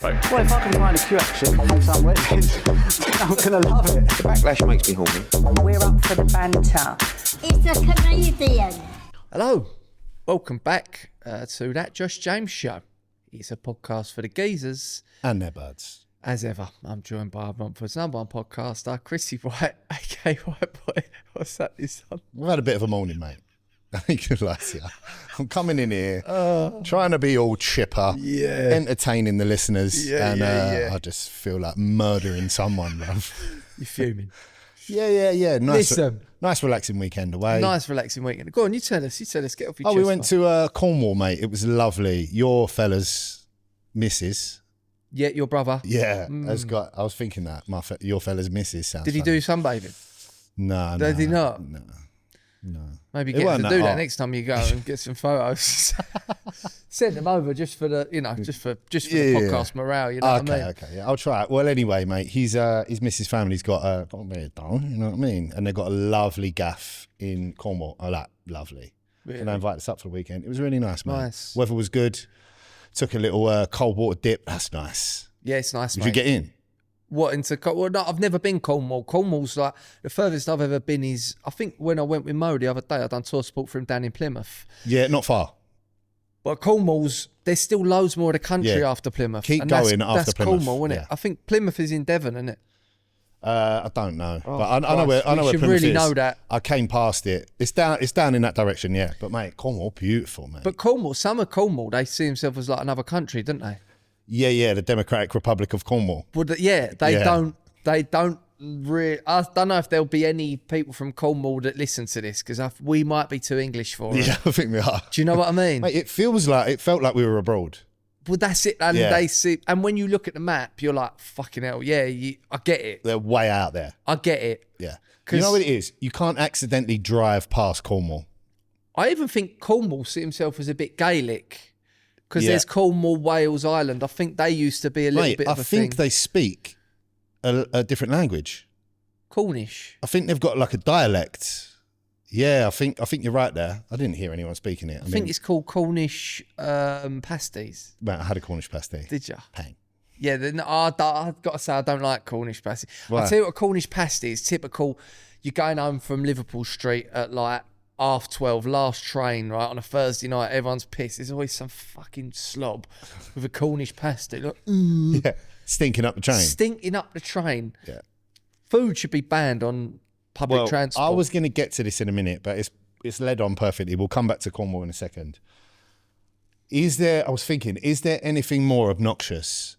Right. Well, if I can find a queue action on some weddings, I'm going to love it. The backlash makes me horny. We're up for the banter. It's a comedian. Hello, welcome back to That Josh James Show. It's a podcast for the geezers. And their buds. As ever, I'm joined by Romford's number one podcaster, Chrissy White, aka Whiteboy. What's that this time? We've had a bit of a morning, mate. I think you'd like to. I'm coming in here, trying to be all chipper, entertaining the listeners, and I just feel like murdering someone, bruv. You're fuming. Yeah. Listen. Nice relaxing weekend away. Nice relaxing weekend. Go on, you tell us, get off your chest. Oh, we went to Cornwall, mate. It was lovely. Your fella's missus. Yeah, your brother. Yeah, I was thinking that. Your fella's missus sounds Did he funny. do sunbathing? No. Did he not? No. Maybe get him to do that next time you go and get some photos. Send them over just for the, just for the podcast morale. You know what I mean? Okay, yeah, I'll try it. Well, anyway, mate, his missus' family's got a bit of dough, you know what I mean? And they've got a lovely gaff in Cornwall. Oh, that lovely. Really? And they invited us up for the weekend. It was really nice, mate. Nice. Weather was good. Took a little cold water dip. That's nice. Yeah, it's nice, Did mate. you get in? What, into Cornwall? No, I've never been Cornwall. Cornwall's like, the furthest I've ever been is, I think when I went with Mo the other day, I done tour support for him down in Plymouth. Yeah, not far. But Cornwall's, there's still loads more of the country Yeah. after Plymouth. Keep and going that's after Plymouth. Cornwall, isn't it? Yeah. I think Plymouth is in Devon, isn't it? I don't know, Oh, but I know where Christ, we where should Plymouth really is. know that. I came past it. It's down in that direction, yeah. But mate, Cornwall, beautiful, mate. But Cornwall, some of Cornwall, they see themselves as like another country, don't they? Yeah, the Democratic Republic of Cornwall. Well, they don't really. I don't know if there'll be any people from Cornwall that listen to this because we might be too English for it. Yeah, I think we are. Do you know what I mean? Mate, it felt like we were abroad. Well, that's it. And Yeah. they see, and when you look at the map, you're like, fucking hell, yeah, I get it. They're way out there. I get it. Yeah. You know what it is? You can't accidentally drive past Cornwall. I even think Cornwall see himself as a bit Gaelic because Yeah. there's Cornwall, Wales, Ireland. I think they used to be a little Mate, bit I of a think thing. they speak a different language. Cornish. I think they've got like a dialect. Yeah, I think you're right there. I didn't hear anyone speaking it. I think it's called Cornish pasties. Mate, I had a Cornish pasty. Did you? Bang. Yeah, I've got to say I don't like Cornish pasty. Why? I'll tell you what a Cornish pasty is. Typical, you're going home from Liverpool Street at like 12:30, last train, right, on a Thursday night, everyone's pissed. There's always some fucking slob with a Cornish pasty. Like, Yeah. Stinking up the train. stinking up the train. Yeah. Food should be banned on public transport. I was going to get to this in a minute, but it's led on perfectly. We'll come back to Cornwall in a second. Is there anything more obnoxious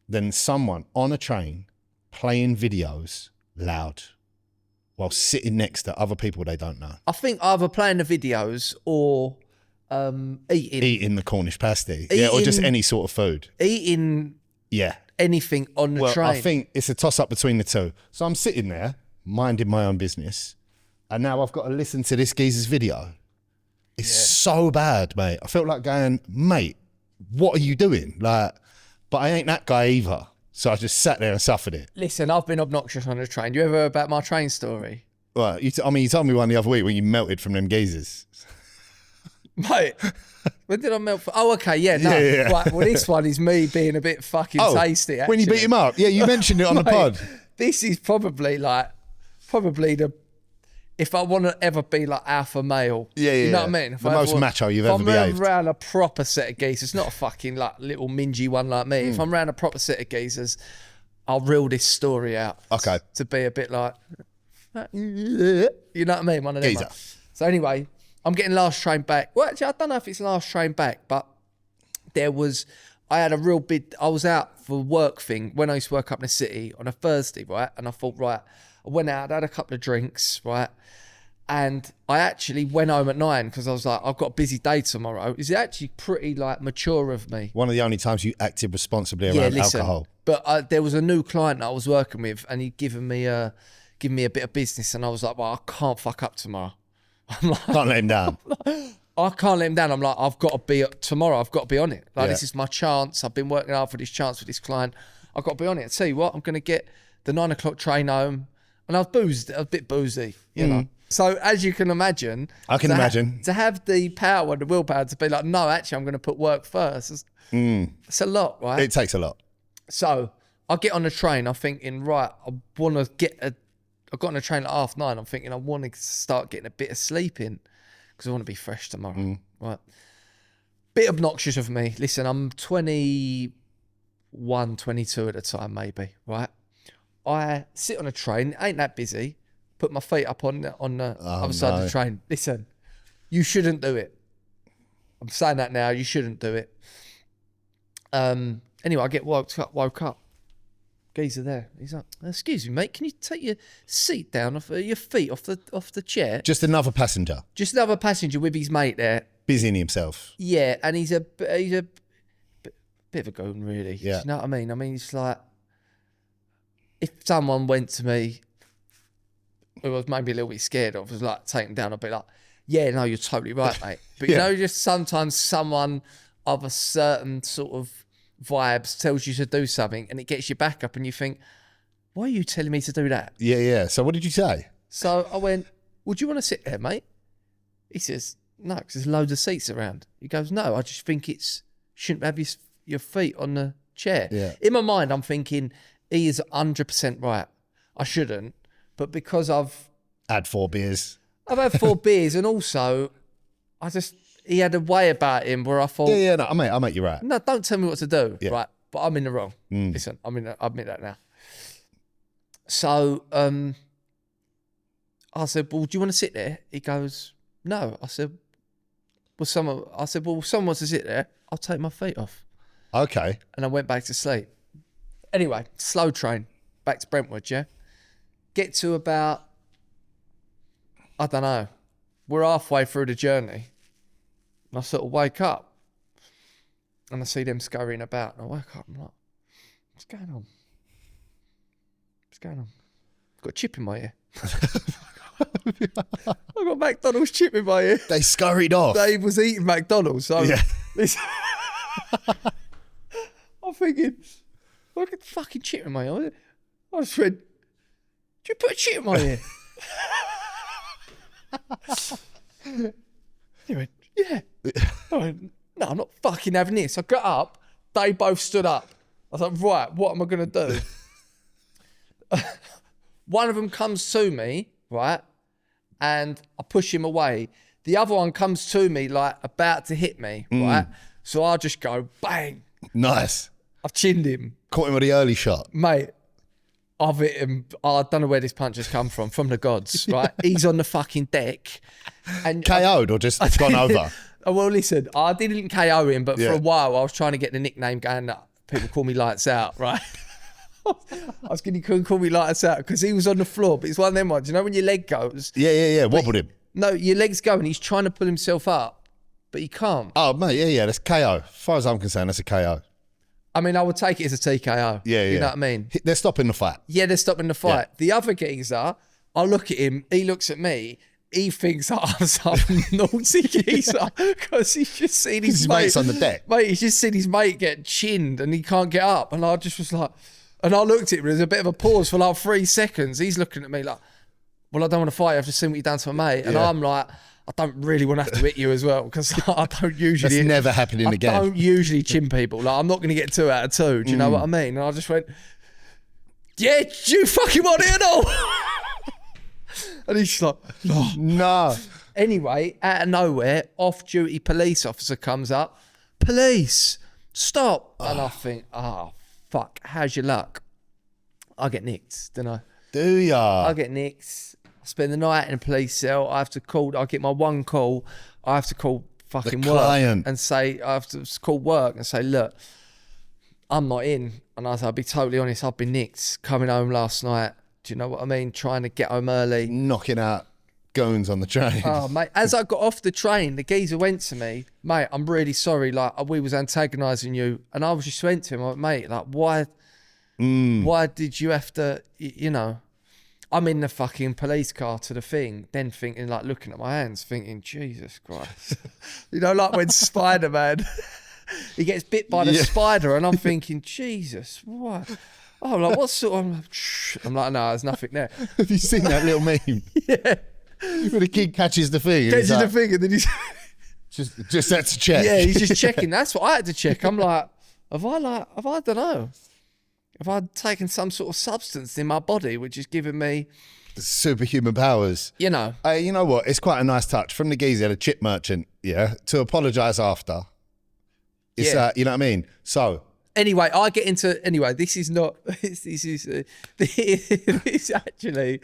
than someone on a train playing videos loud while sitting next to other people they don't know? I think either playing the videos or eating. Eating the Cornish pasty. Yeah, or just Eating- any sort of food. Eating Yeah. anything on the train. I think it's a toss-up between the two. So I'm sitting there, minding my own business, and now I've got to listen to this geezer's video. It's so bad, mate. I felt like going, mate, what are you doing? Like, but I ain't that guy either. So I just sat there and suffered it. Listen, I've been obnoxious on the train. You ever heard about my train story? Well, you told me one the other week when you melted from them geezers. Mate, when did I melt? Oh, okay, yeah, no. Yeah. Right, well, this one is me being a bit fucking tasty, actually. when you beat him up. Yeah, you mentioned it on the Mate, pod. This is probably if I want to ever be like alpha male. Yeah, You know yeah. what I mean? If The I most ever- macho you've if ever behaved. I'm around a proper set of geezers, it's not a fucking like little mingy one like me. If I'm around a proper set of geezers, I'll reel this story out. Okay. To be a bit like, you know what I mean? One of them. Geezer. ones. So anyway, I'm getting last train back. Well, actually, I don't know if it's last train back, but I had a real big, I was out for a work thing when I used to work up in the city on a Thursday, right? And I thought, right, I went out, I had a couple of drinks, right? And I actually went home at 9 because I was like, I've got a busy day tomorrow. It's actually pretty like mature of me. One of the only times you acted responsibly around alcohol. But there was a new client that I was working with and he'd given me a bit of business and I was like, well, I can't fuck up tomorrow. I'm like, Can't let him down. I can't let him down. I'm like, I've got to be tomorrow. I've got to be on it. Like, Yeah. This is my chance. I've been working hard for this chance with this client. I've got to be on it. I tell you what, I'm going to get the 9 o'clock train home. And I was a bit boozy, you know. So as you can imagine, I can imagine. to have the power, the willpower to be like, no, actually, I'm going to put work first. It's a lot, right? It takes a lot. So I get on the train. I'm thinking, right, I got on the train at 9:30. I'm thinking I want to start getting a bit of sleep in because I want to be fresh tomorrow. Right. Bit obnoxious of me. Listen, I'm 21, 22 at the time, maybe. Right. I sit on a train. Ain't that busy. Put my feet up on the other side of the train. Listen, you shouldn't do it. I'm saying that now. You shouldn't do it. Anyway, I get woke up. Geezer there. He's like, excuse me, mate. Can you take your seat down off your feet off the chair? Just another passenger. Just another passenger with his mate there. Busying himself. Yeah, and he's a bit of a goon, really. Yeah. Do you know what I mean? I mean, it's like if someone went to me who was maybe a little bit scared of, was like take him down, I'd be like, yeah, no, you're totally right, mate. But you know, just sometimes someone of a certain sort of vibes tells you to do something and it gets you back up and you think, why are you telling me to do that? Yeah. So what did you say? So I went, would you want to sit there, mate? He says, no, because there's loads of seats around. He goes, no, I just think shouldn't have your feet on the chair. Yeah. In my mind, I'm thinking, he is 100% right. I shouldn't. But because I've Had 4 beers. had 4 beers and also he had a way about him where I thought, Yeah, no, I make you right. no, don't tell me what to do, Yeah. right? But I'm in the wrong. Listen, I admit that now. So I said, well, do you want to sit there? He goes, no. I said, well, someone wants to sit there, I'll take my feet off. Okay. And I went back to sleep. Anyway, slow train, back to Brentwood, yeah? Get to about, I don't know, we're halfway through the journey. And I sort of wake up and I see them scurrying about. And I wake up and I'm like, what's going on? What's going on? I've got a chip in my ear. I've got McDonald's chip in my ear. They scurried off. Dave was eating McDonald's. So Yeah. I'm thinking, look at the fucking chip in my ear. I just went, did you put a chip in my ear? He went, yeah. I went, no, I'm not fucking having this. I got up. They both stood up. I was like, right, what am I going to do? One of them comes to me, right, and I push him away. The other one comes to me, like, about to hit me, right? So I just go, bang. Nice. I've chinned him. Caught him with the early shot. Mate, I've hit him. I don't know where this punch has come from the gods, right? He's on the fucking deck. And KO'd or just gone over? Well, listen, I didn't KO him, but Yeah. for a while I was trying to get the nickname going that people call me Lights Out, right? I was going, he couldn't call me Lights Out because he was on the floor, but it's one of them ones, you know, when your leg goes. Yeah. Wobbled him. No, your leg's going, he's trying to pull himself up, but he can't. Oh, mate, yeah, that's KO. As far as I'm concerned, that's a KO. I mean, I would take it as a TKO. Yeah. You know what I mean? They're stopping the fight. Yeah, they're stopping the fight. Yeah. The other geezer, I look at him, he looks at me, he thinks I'm some naughty geezer because he's just seen his His mate. mate's on the deck. Mate, he's just seen his mate get chinned and he can't get up. And I just was like, and I looked at him, there's a bit of a pause for like 3 seconds. He's looking at me like, well, I don't want to fight you, I've just seen what you've done to my mate. And Yeah. I'm like, I don't really want to have to hit you as well because I don't usually. That's never happening again. I don't usually chin people. Like, I'm not going to get 2 out of 2. Do you know what I mean? And I just went, yeah, do you fucking want it at all? And he's just like, oh. No. Anyway, out of nowhere, off-duty police officer comes up. Police, stop. And I think, oh, fuck, how's your luck? I get nicked, don't I? Do ya? I get nicked. I spend the night in a police cell. I get my one call. I have to call fucking The work client. and say, I have to call work and say, look, I'm not in. And I said, I'll be totally honest, I've been nicked coming home last night. Do you know what I mean? Trying to get home early. Knocking out goons on the train. Oh, mate, as I got off the train, the geezer went to me, mate, I'm really sorry, like, we was antagonising you. And I was just went to him, like, mate, like, why did you have to, you know, I'm in the fucking police car to the thing, then thinking, like, looking at my hands, thinking, Jesus Christ. You know, like when Spider-Man, he gets bit by the spider, and I'm thinking, Jesus, what? Oh, I'm like, what sort of... I'm like, no, there's nothing there. Have you seen that little meme? Yeah. Where the kid catches the thing. and Catches he's the like, thing, and then he's... Just had to check. Yeah, he's just checking. That's what I had to check. I'm like, have I don't know. Have I taken some sort of substance in my body which is giving me, Superhuman powers. you know? You know what? It's quite a nice touch from the geezer, the chip merchant, yeah, to apologise after. It's, Yeah. you know what I mean? So, Anyway, this is not, this actually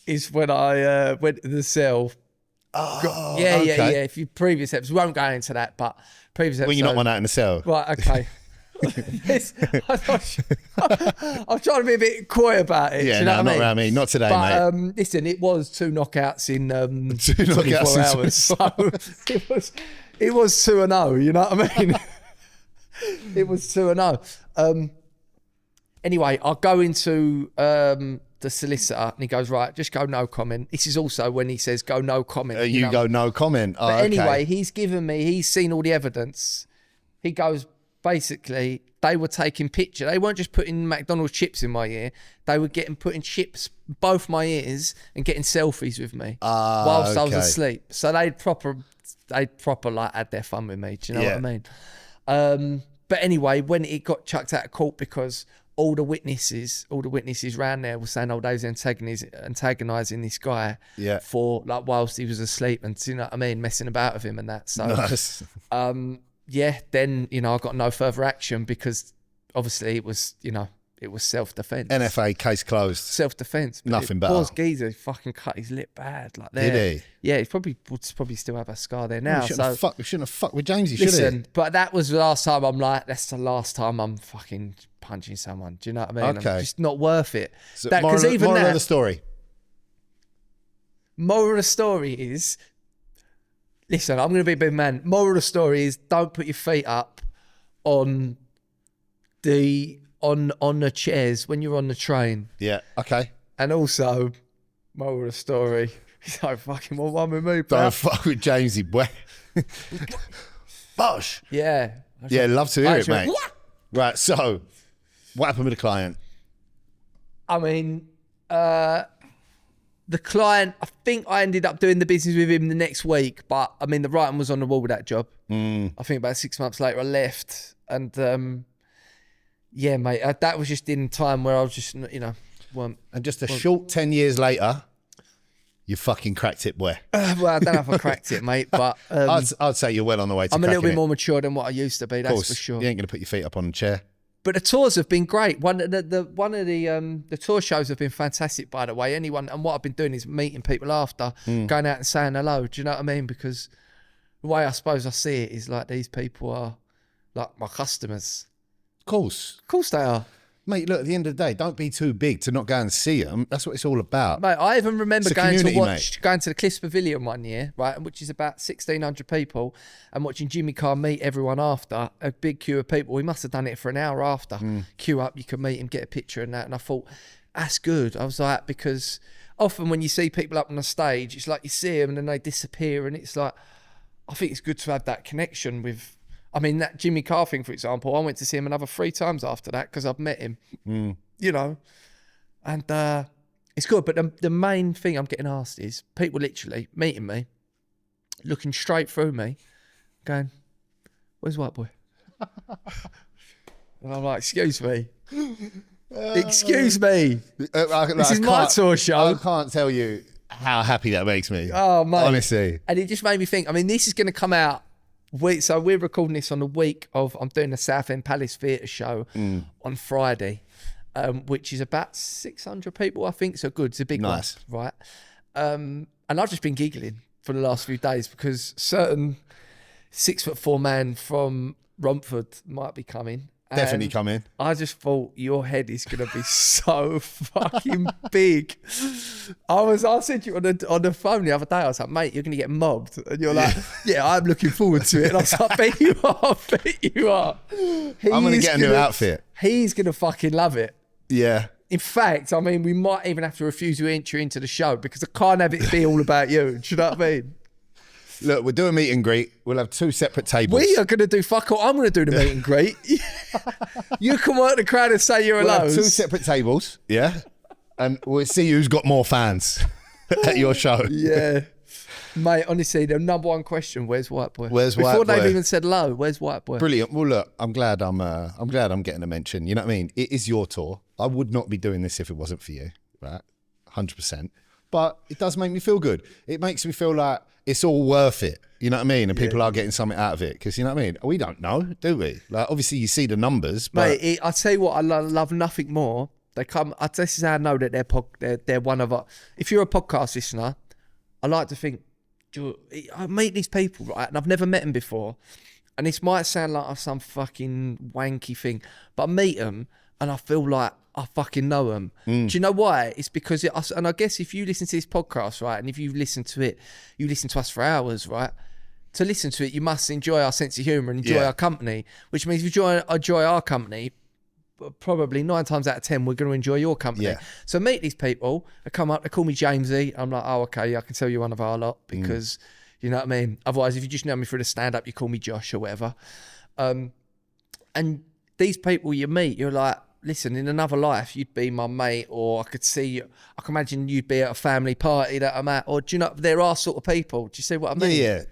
is when I went to the cell. oh, Yeah. okay. If you previous episodes, we won't go into that, but previous episodes. When you knock one out in the cell. Right, okay. I'm trying to be a bit coy about it. Yeah, do you know no, what not I mean? around me. Not today, But mate. listen, it was 2 knockouts in 2 24 knockouts in hours. So it was 2-0, you know what I mean? It was 2-0. Anyway, I go into the solicitor and he goes, right, just go no comment. This is also when he says go no comment. You know? go no comment. Oh, But okay. anyway, he's seen all the evidence. He goes, basically, they were taking pictures. They weren't just putting McDonald's chips in my ear. They were putting chips both my ears and getting selfies with me whilst I was okay. asleep. So they'd proper like had their fun with me. Do you know what I mean? But anyway, when it got chucked out of court because all the witnesses around there were saying, oh, they was antagonising this guy for like whilst he was asleep and, you know what I mean, messing about with him and that. So Nice. then, you know, I got no further action because obviously it was self-defense. NFA case closed. Self-defense. But Nothing better. Poor geezer fucking cut his lip bad. Like there. Did he? Yeah, he would still have a scar there now. We shouldn't have fucked with Jamesy, should Listen, but that was the last time I'm like, that's the last time I'm fucking punching someone. Do you know what I mean? Okay. I'm just not worth it. So Because moral of the story. Moral of the story is, listen, I'm going to be a big man. Moral of the story is don't put your feet up on the chairs when you're on the train. Yeah, okay. And also, moral of the story, you don't fucking want one with me, bro. Don't fuck with Jamesy, boy. Bosh. Yeah. Yeah, love to hear it, Actually, mate. Right, so what happened with the client? I mean, the client, I think I ended up doing the business with him the next week, but I mean, the writing was on the wall with that job. I think about 6 months later, I left. And yeah, mate, that was just in time where I was just, you know, And just a short 10 years later, you fucking cracked it, boy. well, I don't know if I cracked it, mate, but I'd say you're well on the way to I'm a little cracking bit it. more mature than what I used to be, Of that's course, for sure. you ain't going to put your feet up on a chair. But the tours have been great. One of the tour shows have been fantastic, by the way. And what I've been doing is meeting people after, going out and saying hello. Do you know what I mean? Because the way I suppose I see it is like these people are like my customers. Of course. Of course they are. Mate, look, at the end of the day, don't be too big to not go and see them. That's what it's all about. Mate, I even remember It's a going to community, the Cliffs Pavilion one year, right, which is about 1,600 people, and watching Jimmy Carr meet everyone after, a big queue of people. We must have done it for an hour after. Queue up, you could meet him, get a picture and that. And I thought, that's good. I was like, because often when you see people up on the stage, it's like you see them and then they disappear. And it's like, I think it's good to have that connection with, I mean, that Jimmy Carr thing, for example, I went to see him another 3 times after that because I've met him, you know, and it's good. But the main thing I'm getting asked is people literally meeting me, looking straight through me, going, where's Whiteboy? And I'm like, excuse me. Excuse me. This is my tour show. I can't tell you how happy that makes me. Oh, mate. Honestly. And it just made me think, I mean, this is going to come out. So we're recording this on the week of, I'm doing the Southend Palace Theatre show on Friday, which is about 600 people, I think. So good. It's a big one, right? And I've just been giggling for the last few days because certain 6'4" man from Romford might be coming. Definitely come in. I just thought your head is gonna be so fucking big. I said to you on the phone the other day. I was like, mate, you're gonna get mobbed, and you're like, yeah, I'm looking forward to it. And I was like, bet you are. I'm gonna get a new outfit. He's gonna fucking love it. Yeah. In fact, I mean, we might even have to refuse you entry into the show because I can't have it be all about you. Do you know what I mean? Look, we're doing meet and greet. We'll have 2 separate tables. We are going to do fuck all. I'm going to do the meet and greet. You can work the crowd and say you're We'll alone. have 2 separate tables, yeah? And we'll see who's got more fans at your show. Yeah. Mate, honestly, the number one question: where's White Boy? Where's Before White they've Boy? even said hello, where's White Boy? Brilliant. Well, look, I'm glad I'm getting a mention. You know what I mean? It is your tour. I would not be doing this if it wasn't for you, right? 100%. But it does make me feel good. It makes me feel like it's all worth it. You know what I mean? And people are getting something out of it. Because you know what I mean? We don't know, do we? Like, obviously, you see the numbers, but Mate, I tell you what, I love nothing more. They come. This is how I know that they're one of our. If you're a podcast listener, I like to think. I meet these people, right, and I've never met them before, and this might sound like some fucking wanky thing, but I meet them and I feel like I fucking know them. Do you know why? It's because and I guess if you listen to this podcast, right, and if you listen to it, you listen to us for hours, right? To listen to it, you must enjoy our sense of humour and enjoy our company, which means if you enjoy our company, probably 9 times out of 10 we're going to enjoy your company. Yeah. So meet these people, they come up, they call me Jamesy. I'm like, oh, okay, I can tell you one of our lot because you know what I mean. Otherwise, if you just know me through the stand-up, you call me Josh or whatever. And these people you meet, you're like, listen, in another life you'd be my mate, or I can imagine you'd be at a family party that I'm at, or do you know, there are sort of people. Do you see what I mean? yeah,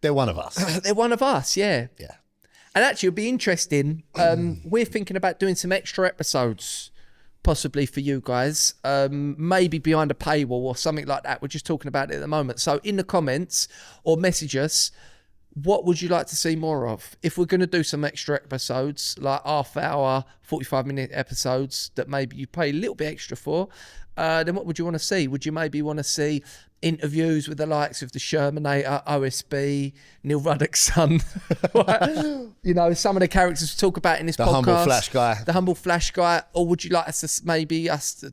they're one of us. They're one of us, yeah. Yeah. And actually, it'll be interesting. We're thinking about doing some extra episodes, possibly for you guys. Maybe behind a paywall or something like that. We're just talking about it at the moment. So in the comments or message us, what would you like to see more of? If we're going to do some extra episodes, like half-hour, 45-minute episodes that maybe you pay a little bit extra for, then what would you want to see? Would you maybe want to see interviews with the likes of the Shermanator, OSB, Neil Ruddock's son? You know, some of the characters we talk about in this podcast. The humble flash guy. The humble flash guy. Or would you like us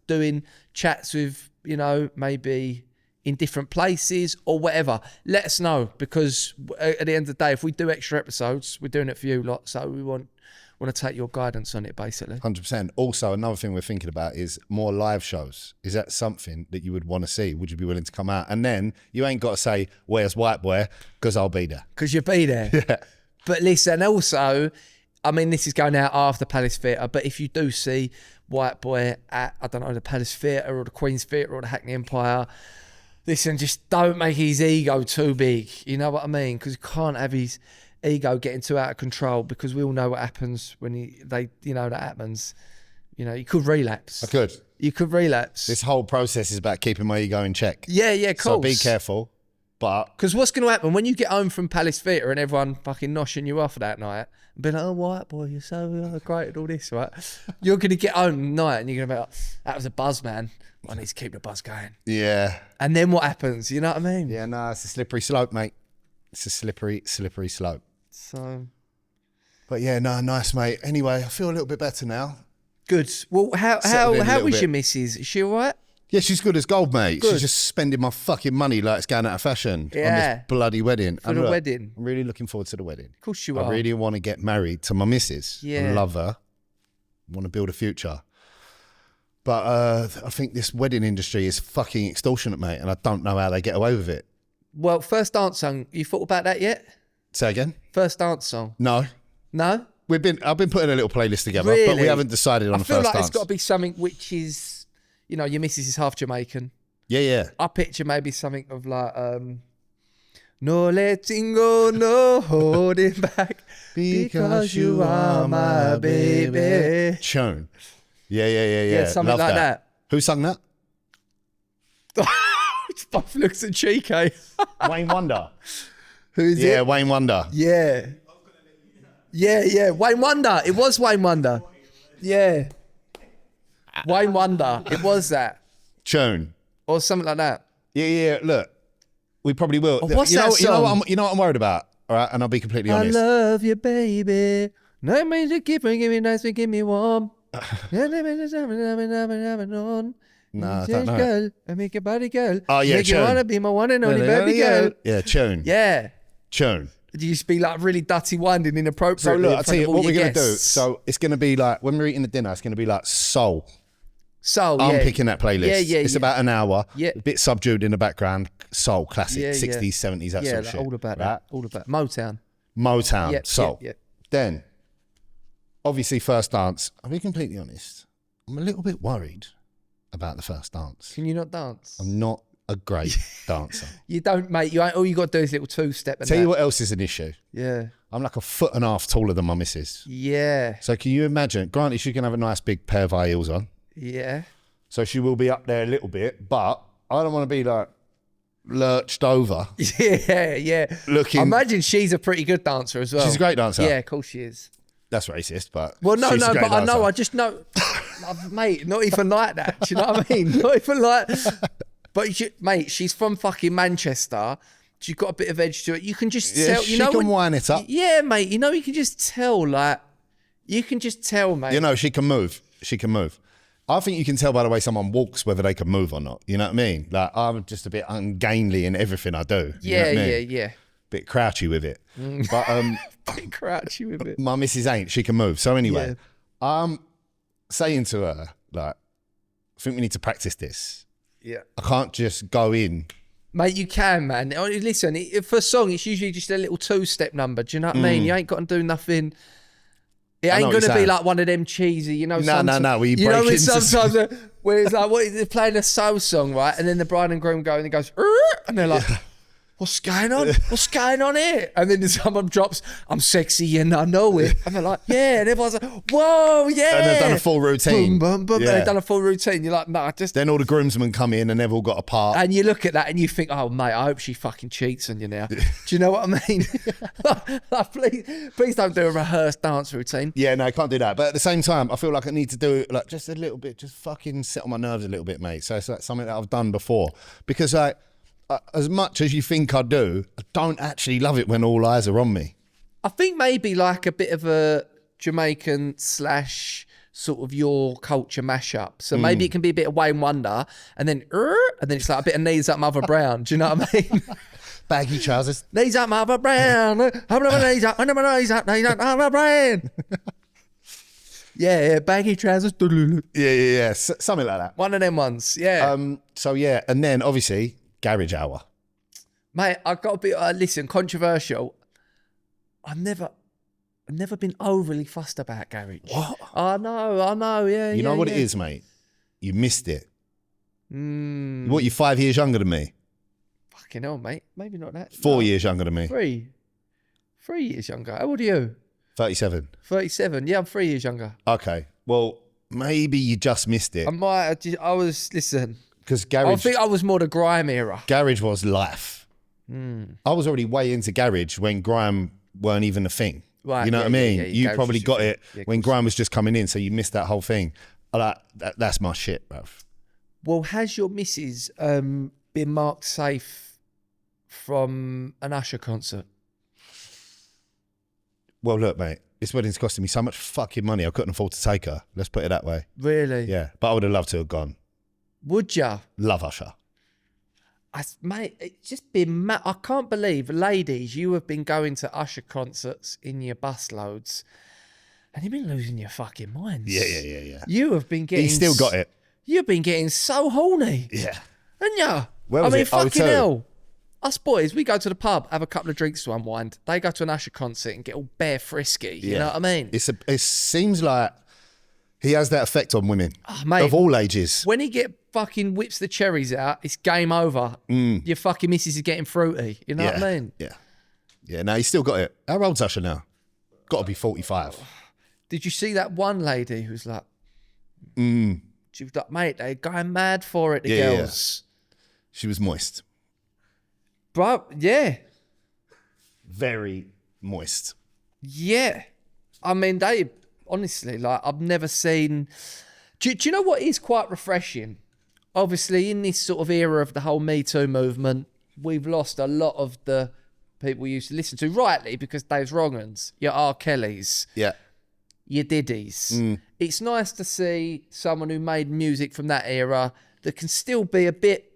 doing chats with, you know, maybe in different places or whatever? Let us know, because at the end of the day, if we do extra episodes, we're doing it for you lot. So we want to take your guidance on it, basically. 100%. Also, another thing we're thinking about is more live shows. Is that something that you would want to see? Would you be willing to come out? And then you ain't got to say, where's White Boy? Because I'll be there. Because you'll be there. Yeah. But listen, also, I mean, this is going out after Palace Theatre, but if you do see White Boy at, I don't know, the Palace Theatre or the Queen's Theatre or the Hackney Empire, listen, just don't make his ego too big. You know what I mean? Because you can't have his ego getting too out of control, because we all know what happens when that happens. You know, you could relapse. I could. You could relapse. This whole process is about keeping my ego in check. Yeah, cool. So be careful. But because what's going to happen when you get home from Palace Theatre and everyone fucking noshing you off that night and be like, oh, White Boy, you're so great at all this, right? You're going to get home tonight and you're going to be like, that was a buzz, man. I need to keep the buzz going. yeah. And then what happens? You know what I mean? Yeah, no, it's a slippery slope, mate. It's a slippery slope. So, But yeah, no, nice, mate. Anyway, I feel a little bit better now. good. Well, Settled in a how little was bit. your missus? Is she all right? Yeah, she's good as gold, mate. Good. She's just spending my fucking money like it's going out of fashion on Yeah. this bloody wedding. For the wedding. I'm really looking forward to the wedding. Of course you I are. really want to get married to my missus. Yeah. I love her. Want to build a future. But I think this wedding industry is fucking extortionate, mate, and I don't know how they get away with it. Well, first dance song. You thought about that yet? Say again? First dance song. No. No? I've been putting a little playlist together, but Really? we haven't decided on I the feel first like dance. it's got to be something which is, you know, your missus is half Jamaican. Yeah. I picture maybe something of like, no letting go, no holding back, because you are my baby. Tune. Yeah. Yeah, something Love like that. Who sung that? Both looks at cheeky. Wayne Wonder. Who's Yeah, it? Wayne Wonder. Yeah. Yeah. Wayne Wonder. It was Wayne Wonder. Yeah. Wayne Wonder. It was that. Tune. Or something like that. Yeah. Look, we probably will. Oh, what's you know, that You know song? what I'm worried about. All right, and I'll be completely I honest. love you, baby. No means to give me nice, give me warm. Nah, I don't know. Girl, I make your body girl. Oh, yeah, Make you tune. wanna be my one and only baby girl. Yeah, tune. Yeah. Tune. You just be like really dutty winding inappropriately. So look, in I'll front tell you of all what we're your going to do. guests. So it's going to be like, when we're eating the dinner, it's going to be like soul. So I'm yeah. picking that playlist. Yeah. It's about an hour. Yeah. A bit subdued in the background. Soul, classic, Yeah, 60s, 70s, that Yeah, sort of like shit. all about right? that. All about Motown. Motown, Yeah, soul. yeah. Then, obviously, first dance. I'll be completely honest. I'm a little bit worried about the first dance. Can you not dance? I'm not a great dancer. You don't, mate. All you got to do is a little two-step. And Tell you what else is an issue. Yeah. I'm like 1.5 foot taller than my missus. Yeah. So can you imagine? Granted, she can have a nice big pair of high heels on. Yeah. So she will be up there a little bit, but I don't want to be like lurched over. Yeah. Looking. I imagine she's a pretty good dancer as well. She's a great dancer. Yeah, of course she is. That's racist, but Well, no, she's a great but I know. dancer. I just know, mate. Not even like that. Do you know what I mean? Not even like. But mate, she's from fucking Manchester. She's got a bit of edge to it. You can just tell. She can wind it up. Yeah, mate. You know, you can just tell. Like, you can just tell, mate. You know, she can move. She can move. I think you can tell by the way someone walks whether they can move or not. You know what I mean? Like, I'm just a bit ungainly in everything I do. You know what I mean? Yeah. Bit crouchy with it. But Bit crouchy with it. my missus ain't. She can move. So anyway, I'm saying to her, like, I think we need to practice this. Yeah. I can't just go in. Mate, you can, man. Listen, for a song, it's usually just a little two-step number. Do you know what I mean? You ain't got to do nothing. It ain't going to be like one of them cheesy, you know. No. We you know, break into sometimes where it's like, they're playing a soul song, right? And then the bride and groom go and he goes, and they're like, what's going on? What's going on here? And then someone drops, I'm sexy and I know it. And they're like, yeah. And everyone's like, whoa, yeah. And they've done a full routine. Boom, boom, boom. Yeah. And they've done a full routine. You're like, nah, just. Then all the groomsmen come in and they've all got a part. And you look at that and you think, oh, mate, I hope she fucking cheats on you now. Do you know what I mean? Like, please don't do a rehearsed dance routine. Yeah, no, I can't do that. But at the same time, I feel like I need to do it like just a little bit, just fucking set on my nerves a little bit, mate. So it's like something that I've done before. Because like, as much as you think I do, I don't actually love it when all eyes are on me. I think maybe like a bit of a Jamaican / sort of your culture mashup. So maybe it can be a bit of Wayne Wonder and then it's like a bit of Knees Up Mother Brown. Do you know what I mean? Baggy trousers. Knees Up Mother Brown. Knees up, Mother Brown. Yeah, baggy trousers. Yeah. Something like that. One of them ones, yeah. So yeah, and then obviously garage hour. Mate, I've got to be, listen, controversial. I've never been overly fussed about garage. What? I know, yeah. You know what it is, mate? You missed it. What, you're 5 years younger than me? Fucking hell, mate. Maybe not that. 4 years younger than me. 3 years younger. How old are you? 37. 37. Yeah, I'm 3 years younger. Okay. Well, maybe you just missed it. Listen. Because I garage, think I was more the grime era. garage was life. I was already way into garage when grime weren't even a thing. Right, You know yeah, what I mean? yeah, You garage probably was got your it thing. Yeah, when of course. grime was just coming in, so you missed that whole thing. That's my shit, bruv. Well, has your missus been marked safe from an Usher concert? Well, look, mate, this wedding's costing me so much fucking money, I couldn't afford to take her. Let's put it that way. Really? Yeah, but I would have loved to have gone. Would ya? Love Usher. Mate, it's just been mad. I can't believe, ladies, you have been going to Usher concerts in your busloads and you've been losing your fucking minds. Yeah. You have been getting... He's still got it. You've been getting so horny. Yeah. Haven't ya? Where was it? Fucking 02? hell. Us boys, we go to the pub, have a couple of drinks to unwind. They go to an Usher concert and get all bare frisky. You know what I mean? It seems like he has that effect on women mate, of all ages. when he fucking whips the cherries out, it's game over. Your fucking missus is getting fruity. You know what I mean? Yeah, no, he's still got it. How old's Usher now? Got to be 45. Did you see that one lady who's like, she was like, mate, they're going mad for it, the girls. She was moist. Bro, yeah. Very moist. Yeah. I mean, they, honestly, like, I've never seen... Do you know what is quite refreshing? Obviously, in this sort of era of the whole Me Too movement, we've lost a lot of the people we used to listen to, rightly, because Dave's wrong uns, your R. Kellys, Yeah. your Diddies. It's nice to see someone who made music from that era that can still be a bit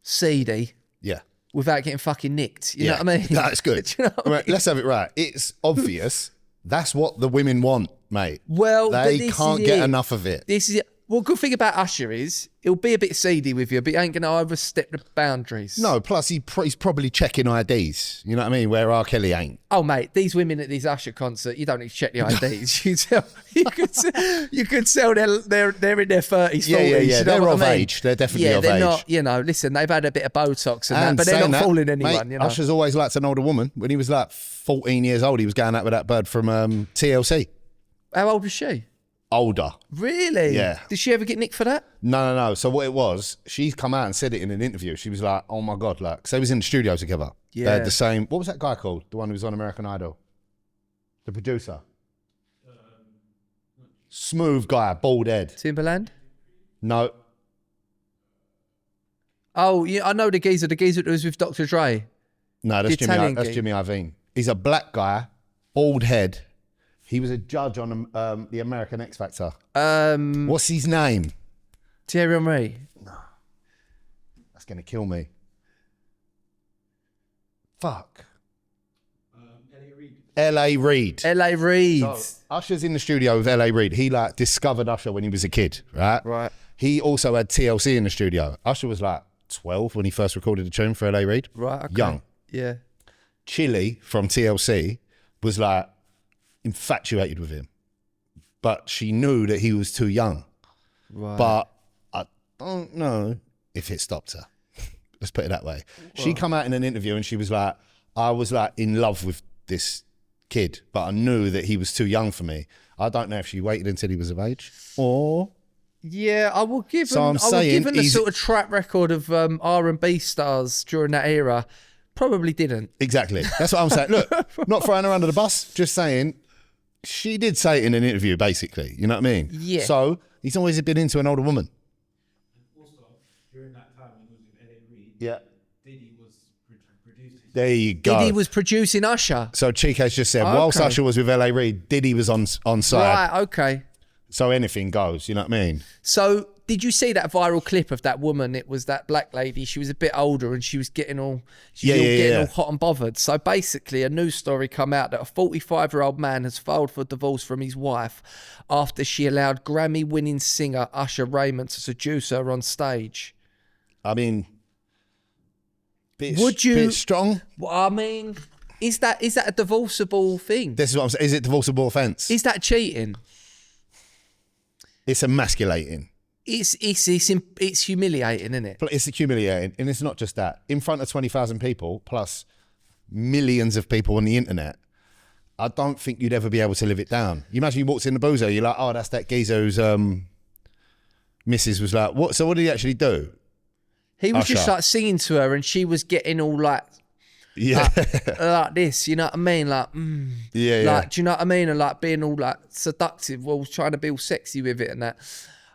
seedy Yeah. without getting fucking nicked. You know what I mean? No, it's good. Do you know what I Right, mean? let's have it right. It's obvious. That's what the women want, mate. Well, They but this can't is get it. enough of it. This is it. Well, good thing about Usher is he'll be a bit seedy with you, but he ain't going to overstep the boundaries. No, plus he's probably checking IDs. You know what I mean? Where R. Kelly ain't. Oh, mate, these women at this Usher concert, you don't need to check the IDs. you could tell they're in their 30s, 40s. Yeah. You know They're what of I mean? age. They're definitely of they're age. not, you know, listen, they've had a bit of Botox and that, but they're saying not that, fooling anyone, mate, you know. Usher's always liked an older woman. When he was like 14 years old, he was going out with that bird from TLC. How old was she? Older. Really? Yeah. Did she ever get nicked for that? No. So what it was, she's come out and said it in an interview. She was like, oh my God, like, so they was in the studio together. Yeah. They had the same, what was that guy called? The one who was on American Idol? The producer. Smooth guy, bald head. Timberland? No. Oh, yeah, I know the geezer that was with Dr. Dre. No, that's The Italian Jimmy. That's geek. Jimmy Iovine. He's a black guy, bald head. He was a judge on the American X Factor. What's his name? Thierry Henry. That's gonna kill me. Fuck. L.A. Reid. L.A. Reid. So, Usher's in the studio with L.A. Reid. He like discovered Usher when he was a kid, right? Right. He also had TLC in the studio. Usher was like 12 when he first recorded a tune for L.A. Reid. Right, okay. Young. Yeah. Chili from TLC was like infatuated with him, but she knew that he was too young. Right. But I don't know if it stopped her. Let's put it that way. She come out in an interview and she was like, I was like in love with this kid, but I knew that he was too young for me. I don't know if she waited until he was of age or... Yeah, I will give So him, I'm I will saying give him the he's- sort of track record of R&B stars during that era. Probably didn't. Exactly. That's what I'm saying. Look, not throwing her under the bus, just saying she did say it in an interview, basically. You know what I mean? Yeah. So he's always been into an older woman. Also, during that time when he was with L.A. Reid, Yeah. Diddy was producing. There you go. Diddy was producing Usher. So Chico's just said, whilst Okay. Usher was with L.A. Reid, Diddy was on side. Right, okay. So anything goes, you know what I mean? So did you see that viral clip of that woman? It was that black lady. She was a bit older and she was getting all Yeah. all hot and bothered. So basically a news story come out that a 45-year-old man has filed for divorce from his wife after she allowed Grammy-winning singer Usher Raymond to seduce her on stage. I mean, bit strong. Well, I mean, is that a divorceable thing? This is what I'm saying. Is it divorceable offence? Is that cheating? It's emasculating. It's humiliating, isn't it? It's humiliating. And it's not just that. In front of 20,000 people, plus millions of people on the internet, I don't think you'd ever be able to live it down. You imagine you walked in the boozer, you're like, oh, that's that geezer whose missus was like, what? So what did he actually do? He was just Usher. like singing to her and she was getting all like Yeah. like this, you know what I mean? Like, Yeah. like, do you know what I mean? And like being all like seductive, well, trying to be all sexy with it and that.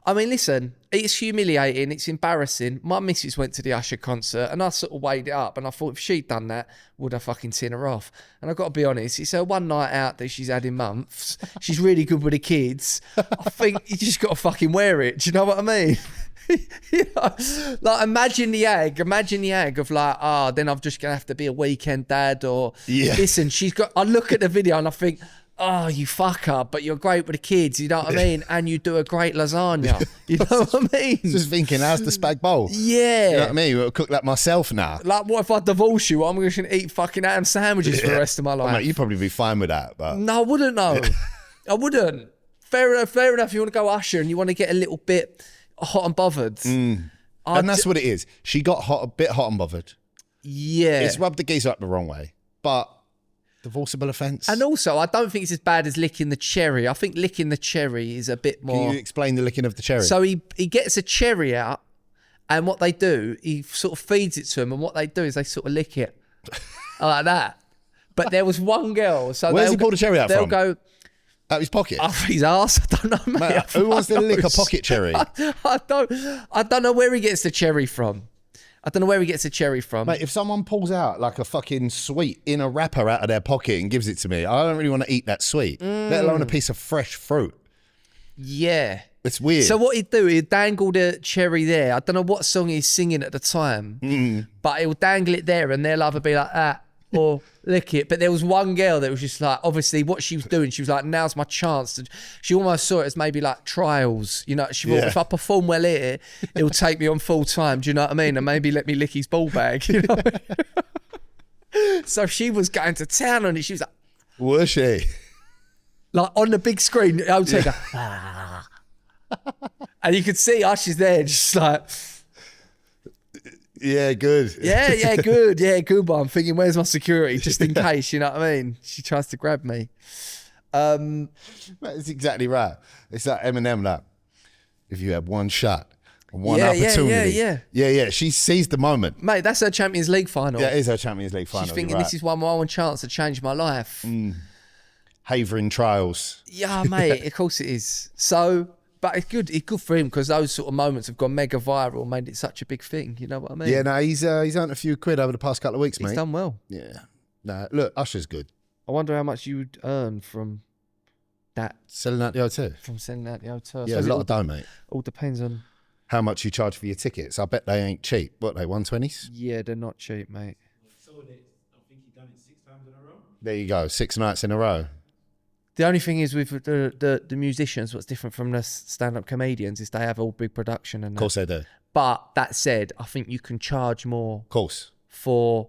I mean, listen, it's humiliating, it's embarrassing. My missus went to the Usher concert and I sort of weighed it up and I thought if she'd done that, would I fucking seen her off? And I've got to be honest, it's her one night out that she's had in months. She's really good with the kids. I think you just got to fucking wear it. Do you know what I mean? You know, like imagine the ag of like, then I'm just gonna have to be a weekend dad or listen, I look at the video and I think, oh, you fucker, but you're great with the kids, you know what I mean? And you do a great lasagna. You know what I mean? Just thinking, how's the spag bowl? Yeah. You know what I mean? I'll cook that myself now. Like, what if I divorce you? I'm just gonna eat fucking ham sandwiches for the rest of my life. Mate, you'd probably be fine with that, but No, I wouldn't know. I wouldn't. Fair enough. You want to go Usher and you want to get a little bit hot and bothered. and that's what it is. She got a bit hot and bothered. Yeah. It's rubbed the geezer up the wrong way, but divorceable offence. And also, I don't think it's as bad as licking the cherry. I think licking the cherry is a bit more. Can you explain the licking of the cherry? So he gets a cherry out, and what they do, he sort of feeds it to him, and what they do is they sort of lick it like that. But there was one girl. So where's he pull the cherry out they'll from? Go out of his pocket. off his arse. I don't know, mate. Mate, who wants to lick a pocket cherry? I don't know where he gets the cherry from. Mate, if someone pulls out like a fucking sweet in a wrapper out of their pocket and gives it to me, I don't really want to eat that sweet, let alone a piece of fresh fruit. Yeah. It's weird. So what he'd do, he'd dangle the cherry there. I don't know what song he's singing at the time, but he'll dangle it there and they'll either be like that or lick it. But there was one girl that was just like, obviously what she was doing, she was like, now's my chance to, she almost saw it as maybe like trials, you know, she thought, if I perform well here, it'll take me on full time, do you know what I mean? And maybe let me lick his ball bag, you know what I mean? So she was going to town on it. She was like, Was she? like on the big screen, I would take her, and you could see Usher's there just like, Yeah, good. yeah, good one. I'm thinking, where's my security? Just in case, you know what I mean? She tries to grab me. That's exactly right. It's like Eminem, like, if you had one shot, one Yeah, opportunity. Yeah. She seized the moment. Mate, that's her Champions League final. Yeah, it is her Champions League final. She's thinking, you're right. this is one chance to change my life. Havering trials. Yeah, mate, of course it is. So, but it's good for him because those sort of moments have gone mega viral, made it such a big thing. You know what I mean? Yeah, no, he's earned a few quid over the past couple of weeks, mate. He's done well. Yeah. No, look, Usher's good. I wonder how much you would earn from that, Selling out the O2. from sending out the hotel. Yeah, a lot of dough, mate. All depends on. How much you charge for your tickets? I bet they ain't cheap. What, they 120s? Yeah, they're not cheap, mate. So I think he done it 6 times in a row. There you go, 6 nights in a row. The only thing is with the musicians, what's different from the stand-up comedians is they have all big production and Of course they do. Of But that said, I think you can charge more course. for.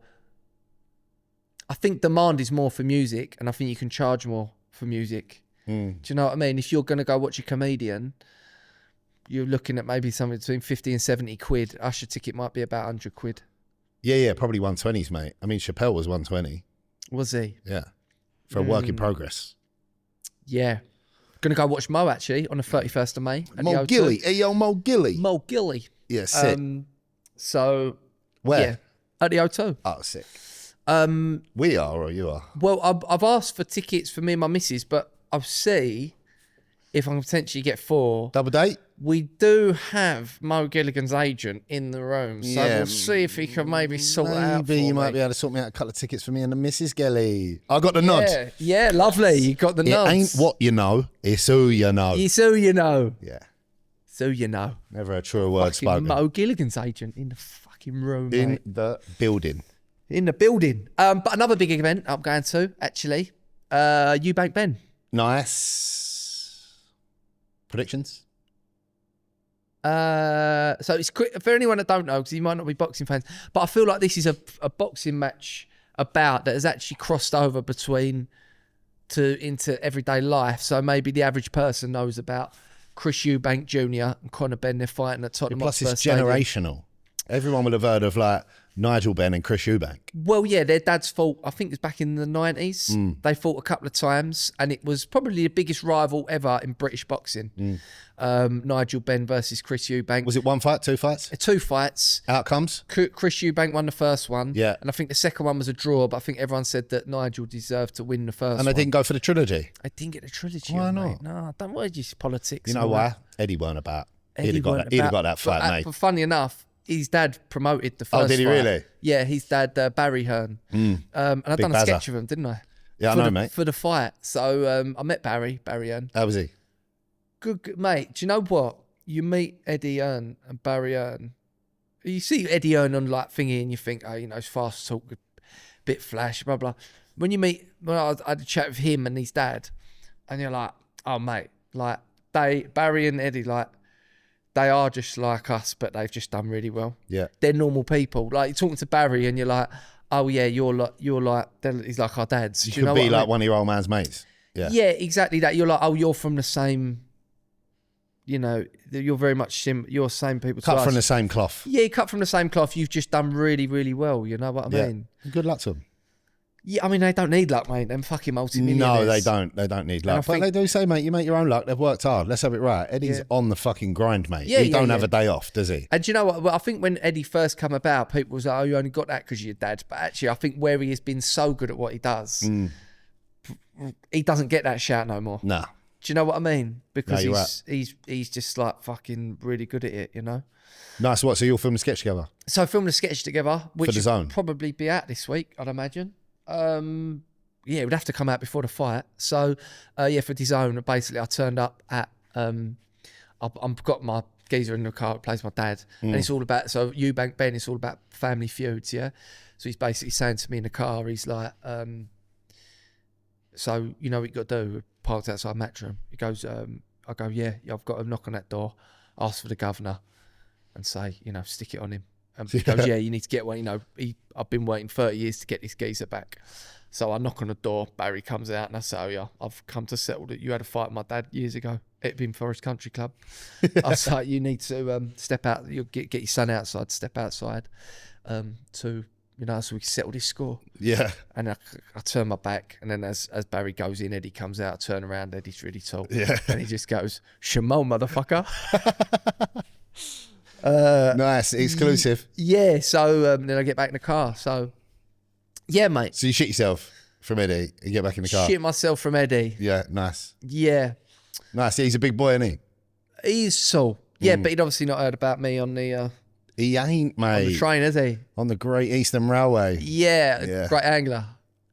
I think demand is more for music, and I think you can charge more for music. Do you know what I mean? If you're going to go watch a comedian, you're looking at maybe something between 50 and 70 quid. Usher ticket might be about 100 quid. Yeah, probably 120s, mate. I mean, Chappelle was 120. Was he? Yeah. For a work in progress. Yeah. Gonna go watch Mo actually on the 31st of May. At the Mo O2. Gilly. Hey, yo, Mo Gilly. Mo Gilly. Yeah, sick. So Where? yeah, at the O2. Oh, sick. Um, We are or you are? well, I've asked for tickets for me and my missus, but I'll see if I can potentially get 4. Double date? We do have Mo Gilligan's agent in the room, so Yeah, we'll see if he can maybe sort it out. Maybe for you might me. be able to sort me out a couple of tickets for me and the Mrs. Gilly. I got the nod. Yeah, lovely. You got the It nods. ain't what you know, it's who you know. So you know. Yeah. So you know. Never a truer word Fucking spoken. Mo Gilligan's agent in the fucking room, In mate. the building. In the building. But another big event I'm going to, actually. Eubank Ben. Nice. Predictions? So it's quick for anyone that don't know, because you might not be boxing fans, but I feel like this is a boxing match that has actually crossed over into everyday life. So maybe the average person knows about Chris Eubank Jr. and Conor Ben. They're fighting at Tottenham Plus, Hotspur it's Stadium. generational. Everyone would have heard of like Nigel Benn and Chris Eubank. Well, yeah, their dads fought, I think it was back in the 90s. Mm. They fought a couple of times, and it was probably the biggest rival ever in British boxing. Nigel Benn versus Chris Eubank. Was it 1 fight, 2 fights? 2 fights. Outcomes? Chris Eubank won the first one. Yeah. And I think the second one was a draw, but I think everyone said that Nigel deserved to win the first And one. they didn't go for the trilogy. I didn't get the trilogy. Why mate. not? No, don't worry, just politics. You know and all why? that. Eddie weren't about. Eddie He'd weren't have got about- that fight but, made. But funny enough, his dad promoted the first Oh, did he fight. really? Yeah, his dad, Barry Hearn. And I've Big done a bazzer. sketch of him, didn't I? Yeah, I For know, the- mate. For the fight. So I met Barry Hearn. How was he? Good, mate. Do you know what? You meet Eddie Hearn and Barry Hearn. You see Eddie Hearn on like thingy and you think, oh, you know, it's fast talk, a bit flash, blah, blah. When I had a chat with him and his dad, and you're like, oh, mate, like Barry and Eddie, like, they are just like us, but they've just done really well. Yeah. They're normal people. Like, you're talking to Barry and you're like, oh, yeah, you're like, he's like our dads. Do You you could know be what I like mean? one of your old man's mates. Yeah. Yeah, exactly that. You're like, oh, you're from the same, you know, you're very much you're same people to Cut us. from the same cloth. Yeah, you cut from the same cloth. You've just done really, really well. You know what I Yeah. mean? Good luck to them. Yeah, I mean, they don't need luck, mate. Them fucking multi-millionaires. No, they don't. They don't need luck. I But think- they do say, mate, you make your own luck. They've worked hard. Let's have it right. Eddie's Yeah. on the fucking grind, mate. Yeah, he don't yeah, have yeah. a day off, does he? And do you know what? Well, I think when Eddie first come about, people was like, oh, you only got that because of your dad. But actually, I think where he has been so good at what he does, he doesn't get that shout no more. Nah. Do you know what I mean? Because No, you're he's just like fucking really good at it, you know? Nice. What? So you'll film a sketch together? So I filmed a sketch together, which The Zone? will probably be out this week, I'd imagine. Yeah, it would have to come out before the fight. So, yeah, for DAZN, basically, I turned up at, I've got my geezer in the car that plays my dad, and it's all about, so Eubank Ben, it's all about family feuds, yeah? So he's basically saying to me in the car, he's like, so you know what you got to do? We're parked outside Matchroom. He goes, I go, yeah, I've got to knock on that door, ask for the governor, and say, you know, stick it on him. He goes, yeah, you need to get one. You know, I've been waiting 30 years to get this geezer back. So I knock on the door. Barry comes out and I say, oh yeah, I've come to settle that you had a fight with my dad years ago at Bin Forest Country Club. I was like, you need to step out. You get your son outside. Step outside to, you know, so we can settle this score. Yeah. And I turn my back, and then as Barry goes in, Eddie comes out. I turn around. Eddie's really tall. Yeah. And he just goes, Shimon, motherfucker. Nice, exclusive. Yeah, so then I get back in the car. So, yeah, mate. So you shit yourself from Eddie and get back in the car? Shit myself from Eddie. Yeah, nice. Yeah. Nice. Yeah, he's a big boy, isn't he? He's tall. Yeah, but he'd obviously not heard about me on the He ain't, mate. on the train, has he? On the Great Eastern Railway. Yeah. Great Anglia.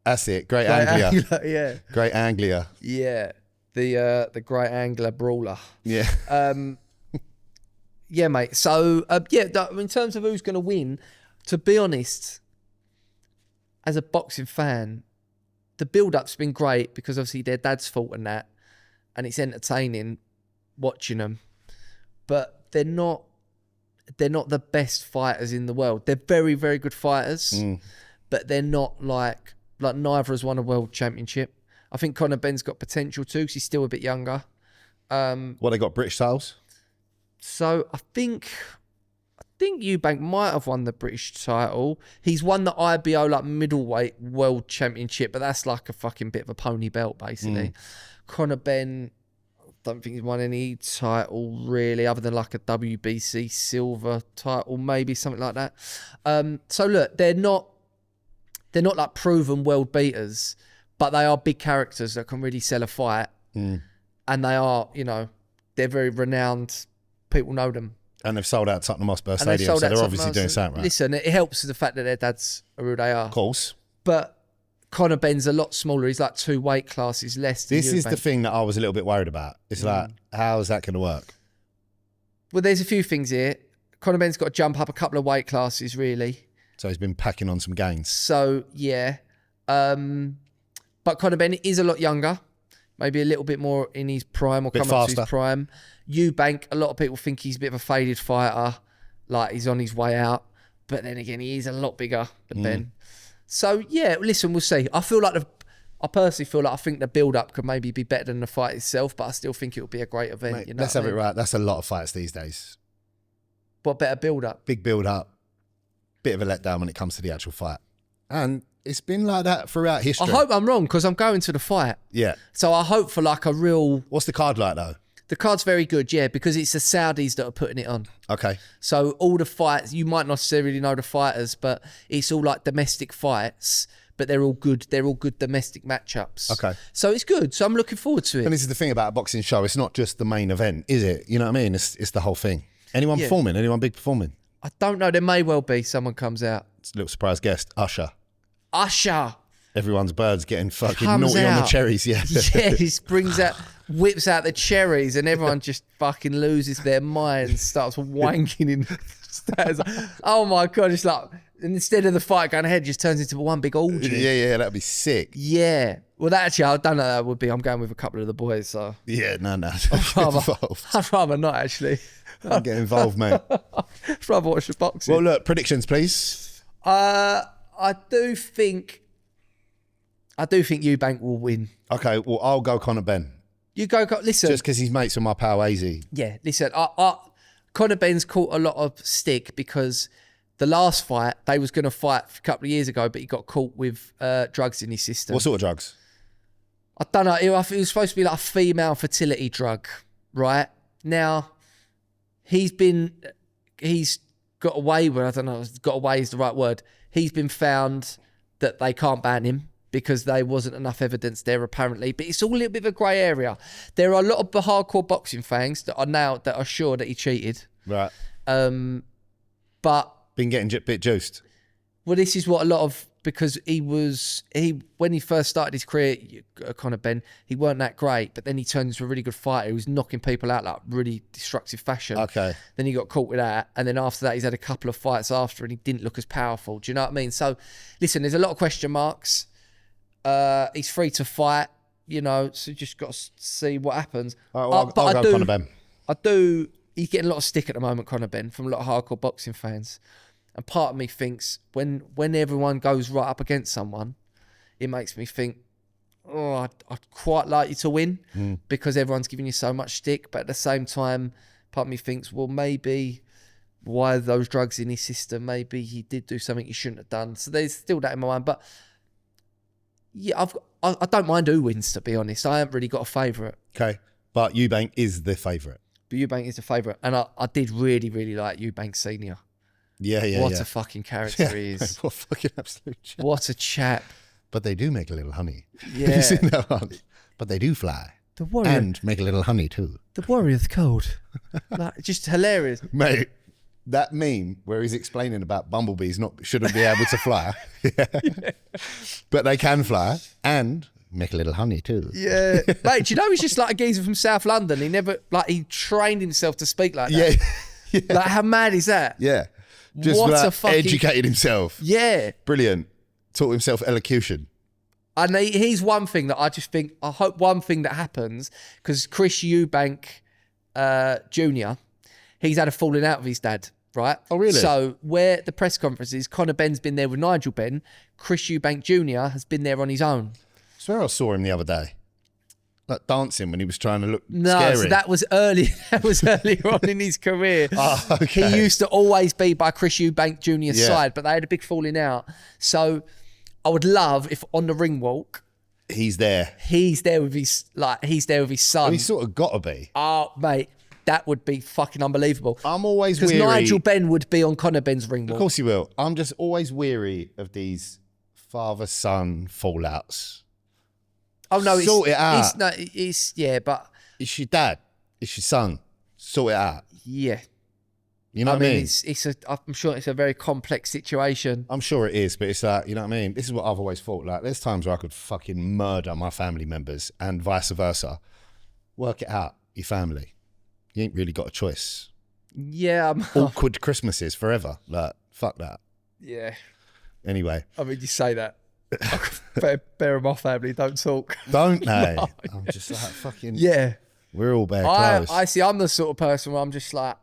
That's it. Great Anglia. Yeah. Great Anglia. Yeah. The Great Anglia brawler. Yeah. Yeah, mate. So, in terms of who's going to win, to be honest, as a boxing fan, the build-up's been great because obviously their dad's fought and that, and it's entertaining watching them. But they're not the best fighters in the world. They're very, very good fighters, but they're not like neither has won a world championship. I think Conor Benn's got potential too because he's still a bit younger. What, they got British titles? So I think Eubank might have won the British title. He's won the IBO like middleweight world championship, but that's like a fucking bit of a pony belt basically. Conor Benn, don't think he's won any title really, other than like a WBC silver title, maybe something like that. So look, they're not like proven world beaters, but they are big characters that can really sell a fight, and they are, you know, they're very renowned. People know them. And they've sold out Tottenham Hotspur Stadium, so they're obviously doing something right. Listen, it helps with the fact that their dads are who they are. Of course. But Conor Benn's a lot smaller. He's like 2 weight classes less than This is Eubank. the thing that I was a little bit worried about. It's like, how is that going to work? Well, there's a few things here. Conor Benn's got to jump up a couple of weight classes, really. So he's been packing on some gains. So, yeah. But Conor Benn is a lot younger. Maybe a little bit more in his prime or coming up to his prime. Eubank, a lot of people think he's a bit of a faded fighter, like he's on his way out. But then again, he is a lot bigger than Ben. So, yeah, listen, we'll see. I personally feel like I think the build-up could maybe be better than the fight itself, but I still think it'll be a great event. Mate, you know let's have it right. That's a lot of fights these days. What better build-up? Big build-up. Bit of a letdown when it comes to the actual fight. And it's been like that throughout history. I hope I'm wrong because I'm going to the fight. Yeah. So I hope for like a real... What's the card like, though? The card's very good, yeah, because it's the Saudis that are putting it on. Okay. So all the fights, you might not necessarily know the fighters, but it's all like domestic fights, but they're all good. They're all good domestic matchups. Okay. So it's good. So I'm looking forward to it. And this is the thing about a boxing show. It's not just the main event, is it? You know what I mean? It's the whole thing. Anyone performing? Anyone big performing? I don't know. There may well be someone comes out. It's a little surprise guest. Usher. Everyone's birds getting fucking Comes naughty on the out. cherries. Yeah. Yeah, he whips out the cherries, and everyone just fucking loses their minds, starts wanking in the stairs. Oh my God, it's like, instead of the fight going ahead, it just turns into one big orgy. Yeah, that'd be sick. Yeah. Well, actually, I don't know that would be. I'm going with a couple of the boys, so. Yeah, no. I'd rather not, actually. Don't get involved, mate. I'd rather watch the boxing. Well, look, predictions, please. I do think Eubank will win. Okay, well, I'll go Conor Benn. You go, listen. Just because he's mates with my pal AZ. Yeah, listen. Conor Benn's caught a lot of stick because the last fight, they was going to fight a couple of years ago, but he got caught with drugs in his system. What sort of drugs? I don't know. It was supposed to be like a female fertility drug, right? Now, he's got away with, I don't know, got away is the right word. He's been found that they can't ban him because there wasn't enough evidence there apparently. But it's all a little bit of a grey area. There are a lot of the hardcore boxing fans that are sure that he cheated. Right. But been getting a bit juiced. Well, this is what a lot of because when he first started his career, Conor Benn, he weren't that great, but then he turned into a really good fighter. He was knocking people out like really destructive fashion. Okay. Then he got caught with that, and then after that, he's had a couple of fights after, and he didn't look as powerful. Do you know what I mean? So, listen, there's a lot of question marks. He's free to fight, you know, so you just got to see what happens. All right, well, I'll go Conor Benn. He's getting a lot of stick at the moment, Conor Benn, from a lot of hardcore boxing fans. And part of me thinks when everyone goes right up against someone, it makes me think, oh, I'd quite like you to win because everyone's giving you so much stick. But at the same time, part of me thinks, well, maybe why those drugs in his system, maybe he did do something he shouldn't have done. So there's still that in my mind. But yeah, I don't mind who wins, to be honest. I haven't really got a favourite. Okay. But Eubank is the favourite. But Eubank is the favourite. And I did really, really like Eubank Senior. Yeah. What a fucking character he is. What a fucking absolute chap. What a chap. But they do make a little honey. Yeah. Have you seen that one? But they do fly. The warrior. And make a little honey too. The warrior's cold. Like, just hilarious. Mate, that meme where he's explaining about bumblebees shouldn't be able to fly. Yeah. But they can fly and make a little honey too. Yeah. Mate, do you know he's just like a geezer from South London? He trained himself to speak like that. Yeah. Like, how mad is that? Yeah. Just What like a fucking... educated himself. Yeah. Brilliant. Taught himself elocution. And he's one thing that I just think, I hope one thing that happens, because Chris Eubank Jr., he's had a falling out with his dad, right? Oh, really? So where the press conference is, Conor Benn's been there with Nigel Benn, Chris Eubank Jr. has been there on his own. I swear I saw him the other day. Like dancing when he was trying to look No, scary. so that was earlier on in his career. Oh, okay. He used to always be by Chris Eubank Jr.'s Yeah. side, but they had a big falling out. So I would love if on the ring walk, He's there. he's there with his son. Well, he's sort of got to be. Oh, mate, that would be fucking unbelievable. I'm always Because weary. Nigel Benn would be on Conor Benn's ring Of walk. course he will. I'm just always weary of these father-son fallouts. Oh no, Sort it out. But It's your dad. It's your son. Sort it out. yeah. You know what I mean? I'm sure it's a very complex situation. I'm sure it is, but it's like, you know what I mean? This is what I've always thought. Like, there's times where I could fucking murder my family members and vice versa. Work it out, your family. You ain't really got a choice. Yeah, Awkward Christmases forever. Like, fuck that. yeah. Anyway. I mean, you say that. Bear of my family, don't talk. Don't they? I'm just like, fucking... Yeah. We're all bare close. I see, I'm the sort of person where I'm just like,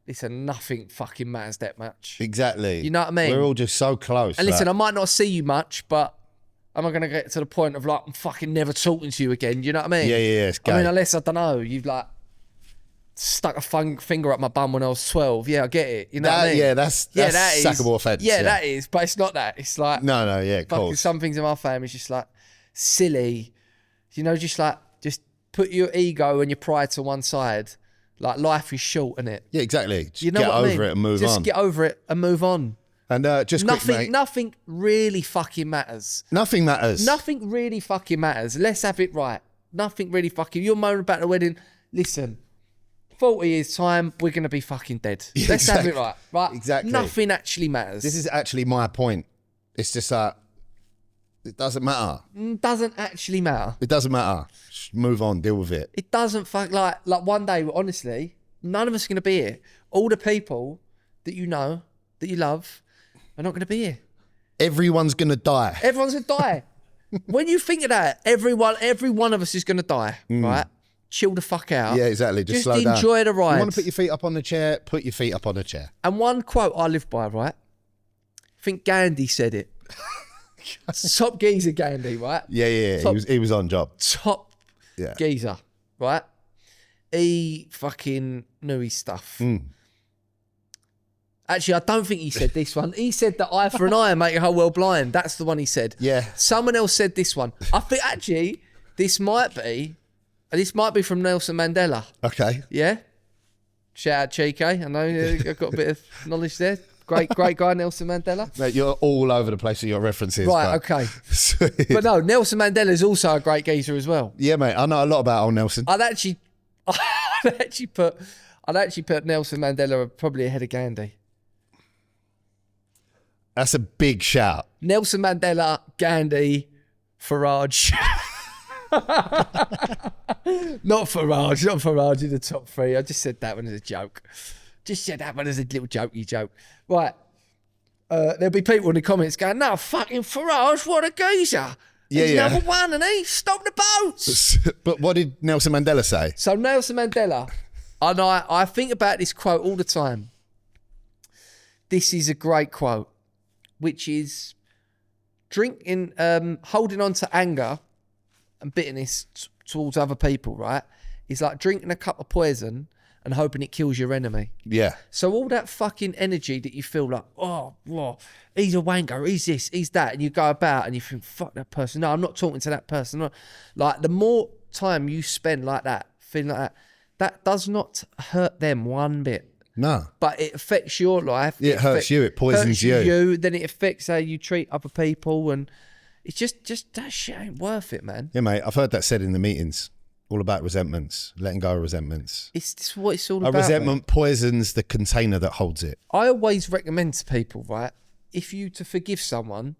listen, nothing fucking matters that much. Exactly. You know what I mean? We're all just so close. And listen, like, I might not see you much, but am I going to get to the point of like, I'm fucking never talking to you again? You know what I mean? Yeah, it's I mean, gay. unless, I don't know, you've like stuck a finger up my bum when I was 12. Yeah, I get it. You know what I mean? Yeah, that's that is sackable offence. Yeah, that is, but it's not that. It's like, No, yeah, of fucking course. some things in my family is just like silly. You know, just put your ego and your pride to one side. Like, life is short, innit? Yeah, exactly. Just You know get what I mean? over it and move Just on. get over it and move on. And just quick, mate. Nothing really fucking matters. Nothing matters. Nothing really fucking matters. Let's have it right. Nothing really fucking... You're moaning about the wedding. Listen, 40 years' time, we're going to be fucking dead. Yeah, Let's have it right. Right? Exactly. Nothing actually matters. This is actually my point. It's just that it doesn't matter. Doesn't actually matter. It doesn't matter. Just move on. Deal with it. It doesn't like one day, honestly, none of us are going to be here. All the people that you know, that you love, are not going to be here. Everyone's going to die. Everyone's going to die. When you think of that, every one of us is going to die, right? Chill the fuck out. Yeah, exactly. Just slow down. enjoy the ride. You want to put your feet up on the chair? Put your feet up on the chair. And one quote I live by, right? I think Gandhi said it. Top geezer Gandhi, right? Yeah. Top- He was on job. Top Yeah. geezer, right? He fucking knew his stuff. Actually, I don't think he said this one. He said that eye for an eye and make your whole world blind. That's the one he said. Yeah. Someone else said this one. I think actually this might be from Nelson Mandela. Okay. Yeah. Shout out Cheeky. I know I've got a bit of knowledge there. Great guy, Nelson Mandela. Mate, you're all over the place with your references. Right, but- okay. Sweet. But no, Nelson Mandela is also a great geezer as well. Yeah, mate. I know a lot about old Nelson. I'd actually put Nelson Mandela probably ahead of Gandhi. That's a big shout. Nelson Mandela, Gandhi, Farage. Not Farage in the top 3. I just said that one as a joke. Just said that one as a little jokey joke. Right. There'll be people in the comments going, no, fucking Farage, what a geezer. He's number 1 and he stopped the boats. But what did Nelson Mandela say? So Nelson Mandela, and I think about this quote all the time. This is a great quote, which is holding on to anger and bitterness towards other people, right? Is like drinking a cup of poison and hoping it kills your enemy. Yeah. So all that fucking energy that you feel like, oh, he's a wanker, he's this, he's that, and you go about and you think, fuck that person. No, I'm not talking to that person. No. Like, the more time you spend like that, feeling like that does not hurt them one bit. No. But it affects your life. It hurts you. It poisons you. Then it affects how you treat other people, and it's just that shit ain't worth it, man. Yeah, mate. I've heard that said in the meetings. All about resentments, letting go of resentments. It's what it's all A about. resentment poisons the container that holds it. I always recommend to people, right, if you to forgive someone,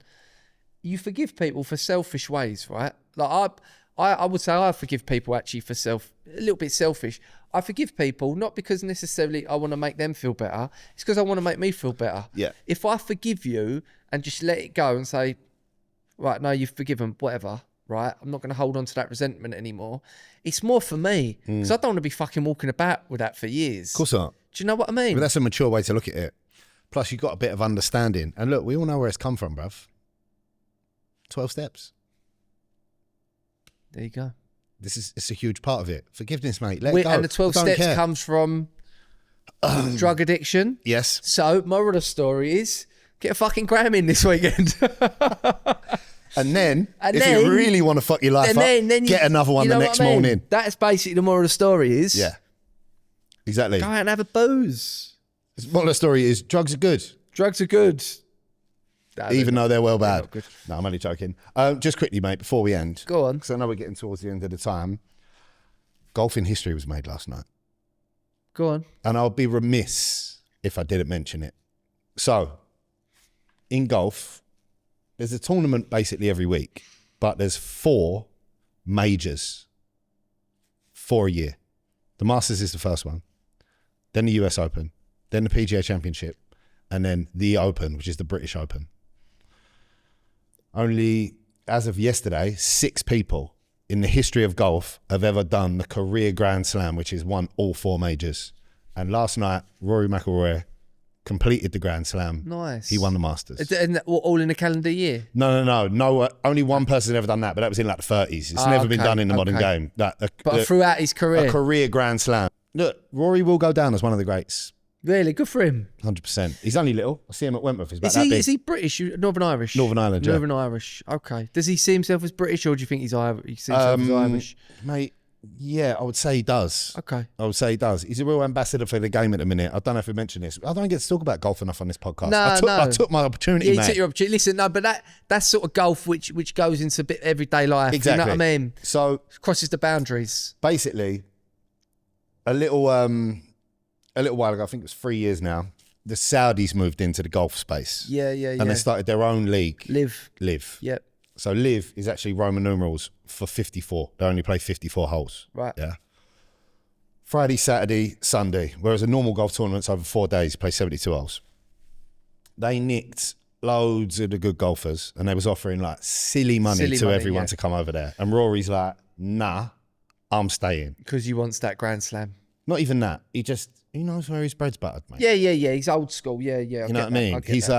you forgive people for selfish ways, right? Like I would say I forgive people actually for a little bit selfish. I forgive people not because necessarily I want to make them feel better. It's because I want to make me feel better. Yeah. If I forgive you and just let it go and say, right, no, you've forgiven, whatever, right? I'm not going to hold on to that resentment anymore. It's more for me because I don't want to be fucking walking about with that for years. Of course not. Do you know what I mean? But that's a mature way to look at it. Plus, you've got a bit of understanding. And look, we all know where it's come from, bruv. 12 steps. There you go. It's a huge part of it. Forgiveness, mate. Let it go. And the 12 steps comes from drug addiction. Yes. So, moral of the story is get a fucking gram in this weekend. And then, if you really want to fuck your life up, get another one the next morning. That's basically the moral of the story is. Yeah. Exactly. Go out and have a booze. The moral of the story is drugs are good. Drugs are good. Even though they're well they're bad. not good. No, I'm only joking. Just quickly, mate, before we end. Go on. Because I know we're getting towards the end of the time. Golfing history was made last night. Go on. And I'll be remiss if I didn't mention it. So, in golf, there's a tournament basically every week, but there's 4 majors for a year. The Masters is the first one, then the US Open, then the PGA Championship, and then the Open, which is the British Open. Only, as of yesterday, 6 people in the history of golf have ever done the career Grand Slam, which is won all 4 majors. And last night, Rory McIlroy completed the Grand Slam. Nice. He won the Masters. And all in a calendar year? No. Only one person has ever done that, but that was in like the 30s. It's never been done in the modern game. But throughout his career? A career Grand Slam. Look, Rory will go down as one of the greats. Really? Good for him. 100%. He's only little. I see him at Wentworth. He's about that big. Is he British? Northern Irish? Northern Ireland, Northern Irish. Okay. Does he see himself as British or do you think he sees himself as Irish? Mate, yeah, I would say he does. Okay. I would say he does. He's a real ambassador for the game at the minute. I don't know if we mentioned this. I don't get to talk about golf enough on this podcast. No, I took my opportunity, you mate. took your opportunity. Listen, no, but that's sort of golf which goes into a bit everyday life. Exactly. You know what I mean? So crosses the boundaries. Basically, a little while ago, I think it was 3 years now, the Saudis moved into the golf space. Yeah. And they started their own league. Live. Yep. So Live is actually Roman numerals for 54. They only play 54 holes. Right. Yeah. Friday, Saturday, Sunday. Whereas a normal golf tournament's over 4 days, you play 72 holes. They nicked loads of the good golfers and they was offering like silly money to everyone to come over there. And Rory's like, nah, I'm staying. Because he wants that Grand Slam. Not even that. He knows where his bread's buttered, mate. Yeah. He's old school. Yeah. You know what I mean? He's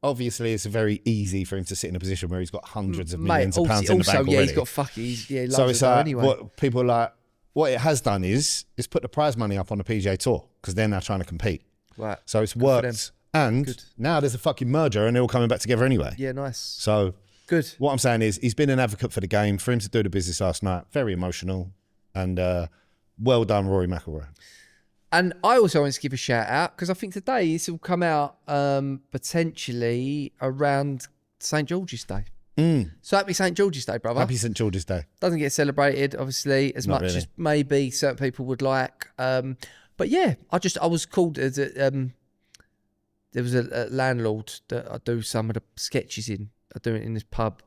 obviously it's very easy for him to sit in a position where he's got hundreds of millions of pounds in the bank already. Yeah, he's got he loves so it's it like, anyway. what people are like, what it has done is put the prize money up on the PGA Tour because they're now trying to compete. Right. So it's worked. And now there's a fucking merger and they're all coming back together anyway. Yeah, nice. So good. What I'm saying is he's been an advocate for the game. For him to do the business last night, very emotional. And well done, Rory McIlroy. And I also want to give a shout out because I think today this will come out potentially around St. George's Day. So happy St. George's Day, brother. Happy St. George's Day. Doesn't get celebrated, obviously, as much as maybe certain people would like. But yeah, I was called as there was a landlord that I do some of the sketches in. I do it in this pub.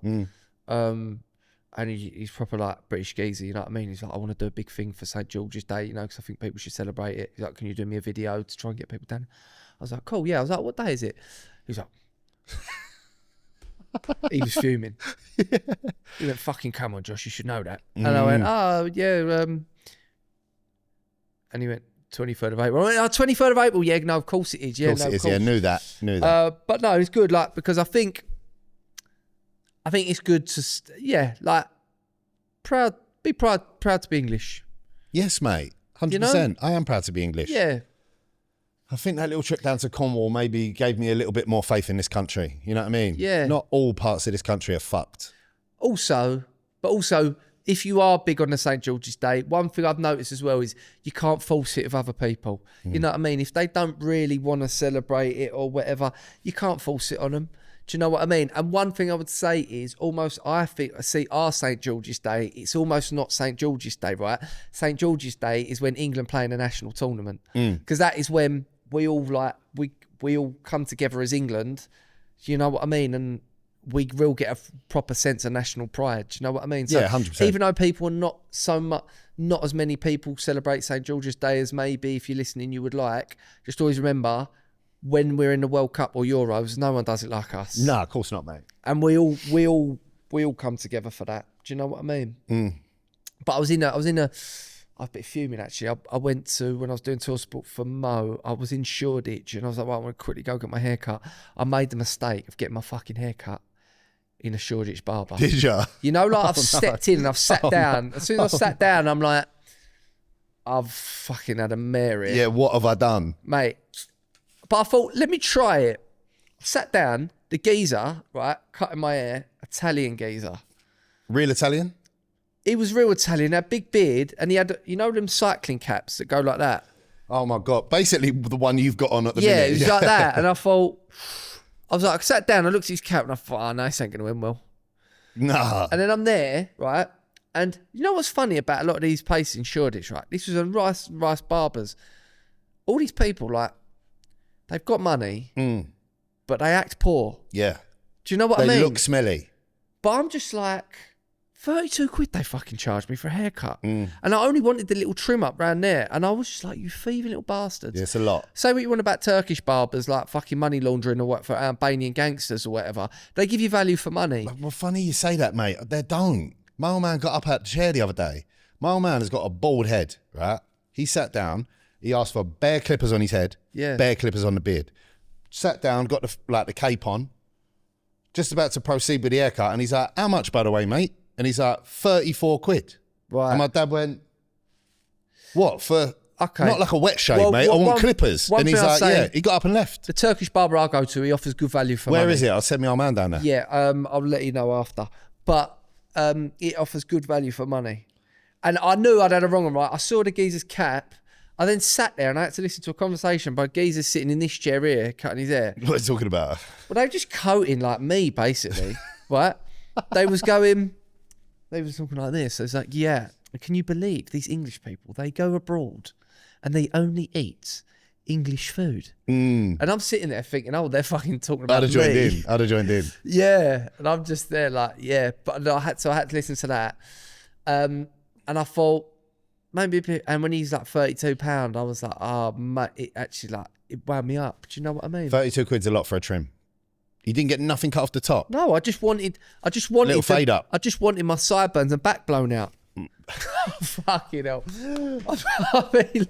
And he's proper like British geezer, you know what I mean? He's like, I want to do a big thing for St. George's Day, you know, because I think people should celebrate it. He's like, can you do me a video to try and get people down? I was like, cool, yeah. I was like, what day is it? He was like, he was fuming. He went, fucking come on, Josh, you should know that. And I went, oh, yeah. And he went, 23rd of April. I went, oh, 23rd of April, yeah, no, of course it is. Yeah, of course no, it is, of course. yeah, knew that. But no, it's good, like, because I think it's good to, like, be proud to be English. Yes, mate, 100%. You know? I am proud to be English. Yeah. I think that little trip down to Cornwall maybe gave me a little bit more faith in this country. You know what I mean? Yeah. Not all parts of this country are fucked. Also, if you are big on the St. George's Day, one thing I've noticed as well is you can't force it with other people. You know what I mean? If they don't really want to celebrate it or whatever, you can't force it on them. Do you know what I mean? And one thing I would say is I see our St. George's Day, it's almost not St. George's Day, right? St. George's Day is when England play in a national tournament. Because that is when we all we all come together as England. You know what I mean? And we will get a proper sense of national pride. Do you know what I mean? So yeah, 100%. Even though people are not as many people celebrate St. George's Day as maybe if you're listening you would like, just always remember when we're in the World Cup or Euros, no one does it like us. No, of course not, mate. And we all come together for that. Do you know what I mean? But I was in a I was a bit fuming actually. I went to, when I was doing tour sport for Mo, I was in Shoreditch and I was like, well, I want to quickly go get my hair cut. I made the mistake of getting my fucking hair cut in a Shoreditch barber. Did you? You know, like I've stepped in and I've sat down. As soon as I sat down, I'm like, I've fucking had a mare here. Yeah, what have I done? Mate. But I thought, let me try it. I sat down, the geezer, right, cutting my hair, Italian geezer. Real Italian? He was real Italian, had a big beard, and he had, you know them cycling caps that go like that? Oh my God. Basically the one you've got on at the minute. Yeah, it was like that. And I thought, I sat down, I looked at his cap and I thought, oh no, this ain't going to end well. Nah. And then I'm there, right? And you know what's funny about a lot of these places in Shoreditch, right? This was a rice barbers. All these people, like, they've got money, but they act poor. Yeah. Do you know what I mean? They look smelly. But I'm just like, 32 quid they fucking charged me for a haircut. And I only wanted the little trim up round there. And I was just like, you thieving little bastards. Yeah, it's a lot. Say what you want about Turkish barbers, like fucking money laundering or what for Albanian gangsters or whatever. They give you value for money. Well, funny you say that, mate. They don't. My old man got up out the chair the other day. My old man has got a bald head, right? He sat down. He asked for bare clippers on his head. Yeah. Bare clippers on the beard. Sat down, got the cape on. Just about to proceed with the haircut. And he's like, how much, by the way, mate? And he's like, 34 quid. Right. And my dad went, what, for... Okay. Not like a wet shave, Well, mate. I want clippers. one And he's thing I'll like, say- yeah. He got up and left. The Turkish barber I go to, he offers good value for money. Where is it? I'll send my old man down there. Yeah, I'll let you know after. But it offers good value for money. And I knew I'd had a wrong one, right? I saw the geezer's cap. I then sat there and I had to listen to a conversation by geezer sitting in this chair here, cutting his hair. What are you talking about? Well, they were just coating like me, basically, right? They was talking like this. So it's like, yeah, can you believe these English people, they go abroad and they only eat English food. And I'm sitting there thinking, oh, they're fucking talking about I'd have joined in. Yeah. And I'm just there like, yeah. But I had to listen to that. And I thought, maybe a bit, and when he's like £32, I was like, oh, mate, it actually like, it wound me up. Do you know what I mean? 32 quid's a lot for a trim. You didn't get nothing cut off the top. No, I just wanted Little fade up. I just wanted my sideburns and back blown out. Fucking hell. I mean,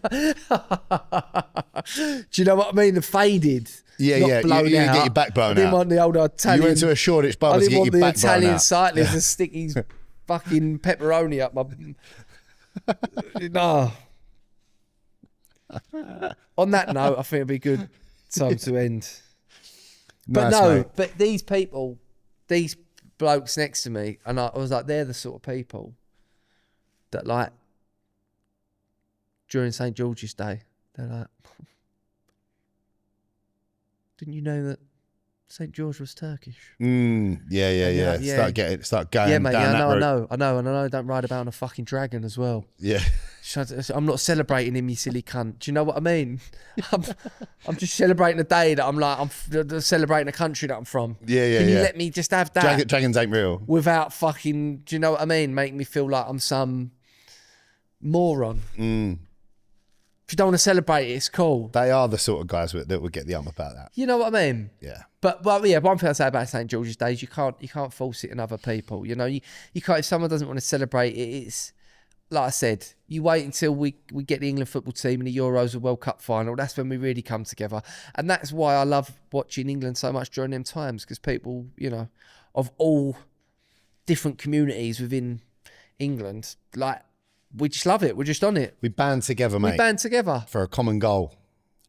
do you know what I mean? The faded. Yeah, not yeah. blown You didn't out. get your back blown I didn't out. want the old Italian. You went to a Shoreditch I barber to didn't get want your the back blown Italian out. cyclist to stick his fucking pepperoni up my... No. On that note, I think it'd be good time to end. But Nice, no, mate. but these people, these blokes next to me, and I was like, they're the sort of people that like, during St. George's Day, they're like, didn't you know that St. George was Turkish? Yeah. Yeah. Start going Yeah, mate, down I that route. know, and I know, don't ride about on a fucking dragon as well. Yeah. I'm not celebrating him, you silly cunt. Do you know what I mean? I'm just celebrating a day that I'm celebrating a country that I'm from. Yeah. Can you let me just have that Dragons ain't real. without fucking, do you know what I mean? Make me feel like I'm some moron. If you don't want to celebrate it, it's cool. They are the sort of guys that would get the about that. You know what I mean? Yeah. But yeah, one thing I say about St. George's Day is you can't force it on other people. You know, you can't, if someone doesn't want to celebrate it, it's like I said, you wait until we get the England football team in the Euros or World Cup final. That's when we really come together. And that's why I love watching England so much during them times, because people, you know, of all different communities within England, like, we just love it. We're just on it. We band together, mate. We band together. For a common goal.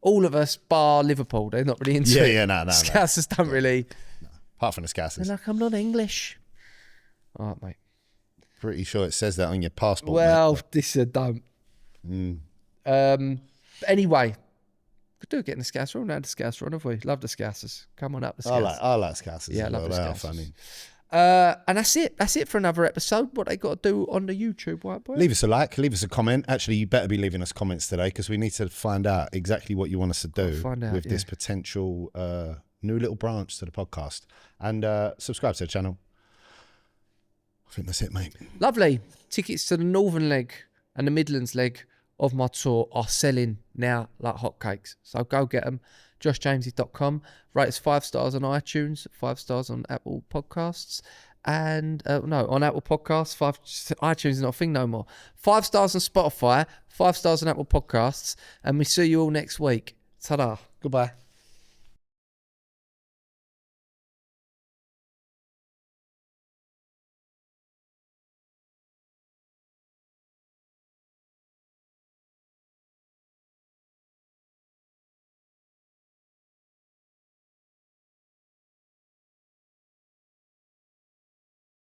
All of us, bar Liverpool. They're not really into it. No. Scousers don't really. No. Apart from the Scousers. They're like, I'm not English. All right, mate. Pretty sure it says that on your passport. Well, mate, this don't. Anyway, could do getting the Scousers on. Now the Scousers on, have we? Love the Scousers. Come on up, the Scousers. I like Scousers. Yeah, I love the They are Scousers. funny. And that's it. That's it for another episode. What they got to do on the YouTube, Whiteboy? Leave us a like, leave us a comment. Actually, you better be leaving us comments today, because we need to find out exactly what you want us to do with this potential new little branch to the podcast. And subscribe to the channel. I think that's it, mate. Lovely. Tickets to the Northern leg and the Midlands leg of my tour are selling now like hotcakes. So go get them. JoshJamesy.com. Rate us 5 stars on iTunes, 5 stars on Apple Podcasts, and on Apple Podcasts. iTunes is not a thing no more. 5 stars on Spotify, 5 stars on Apple Podcasts, and we see you all next week. Ta-da. Goodbye.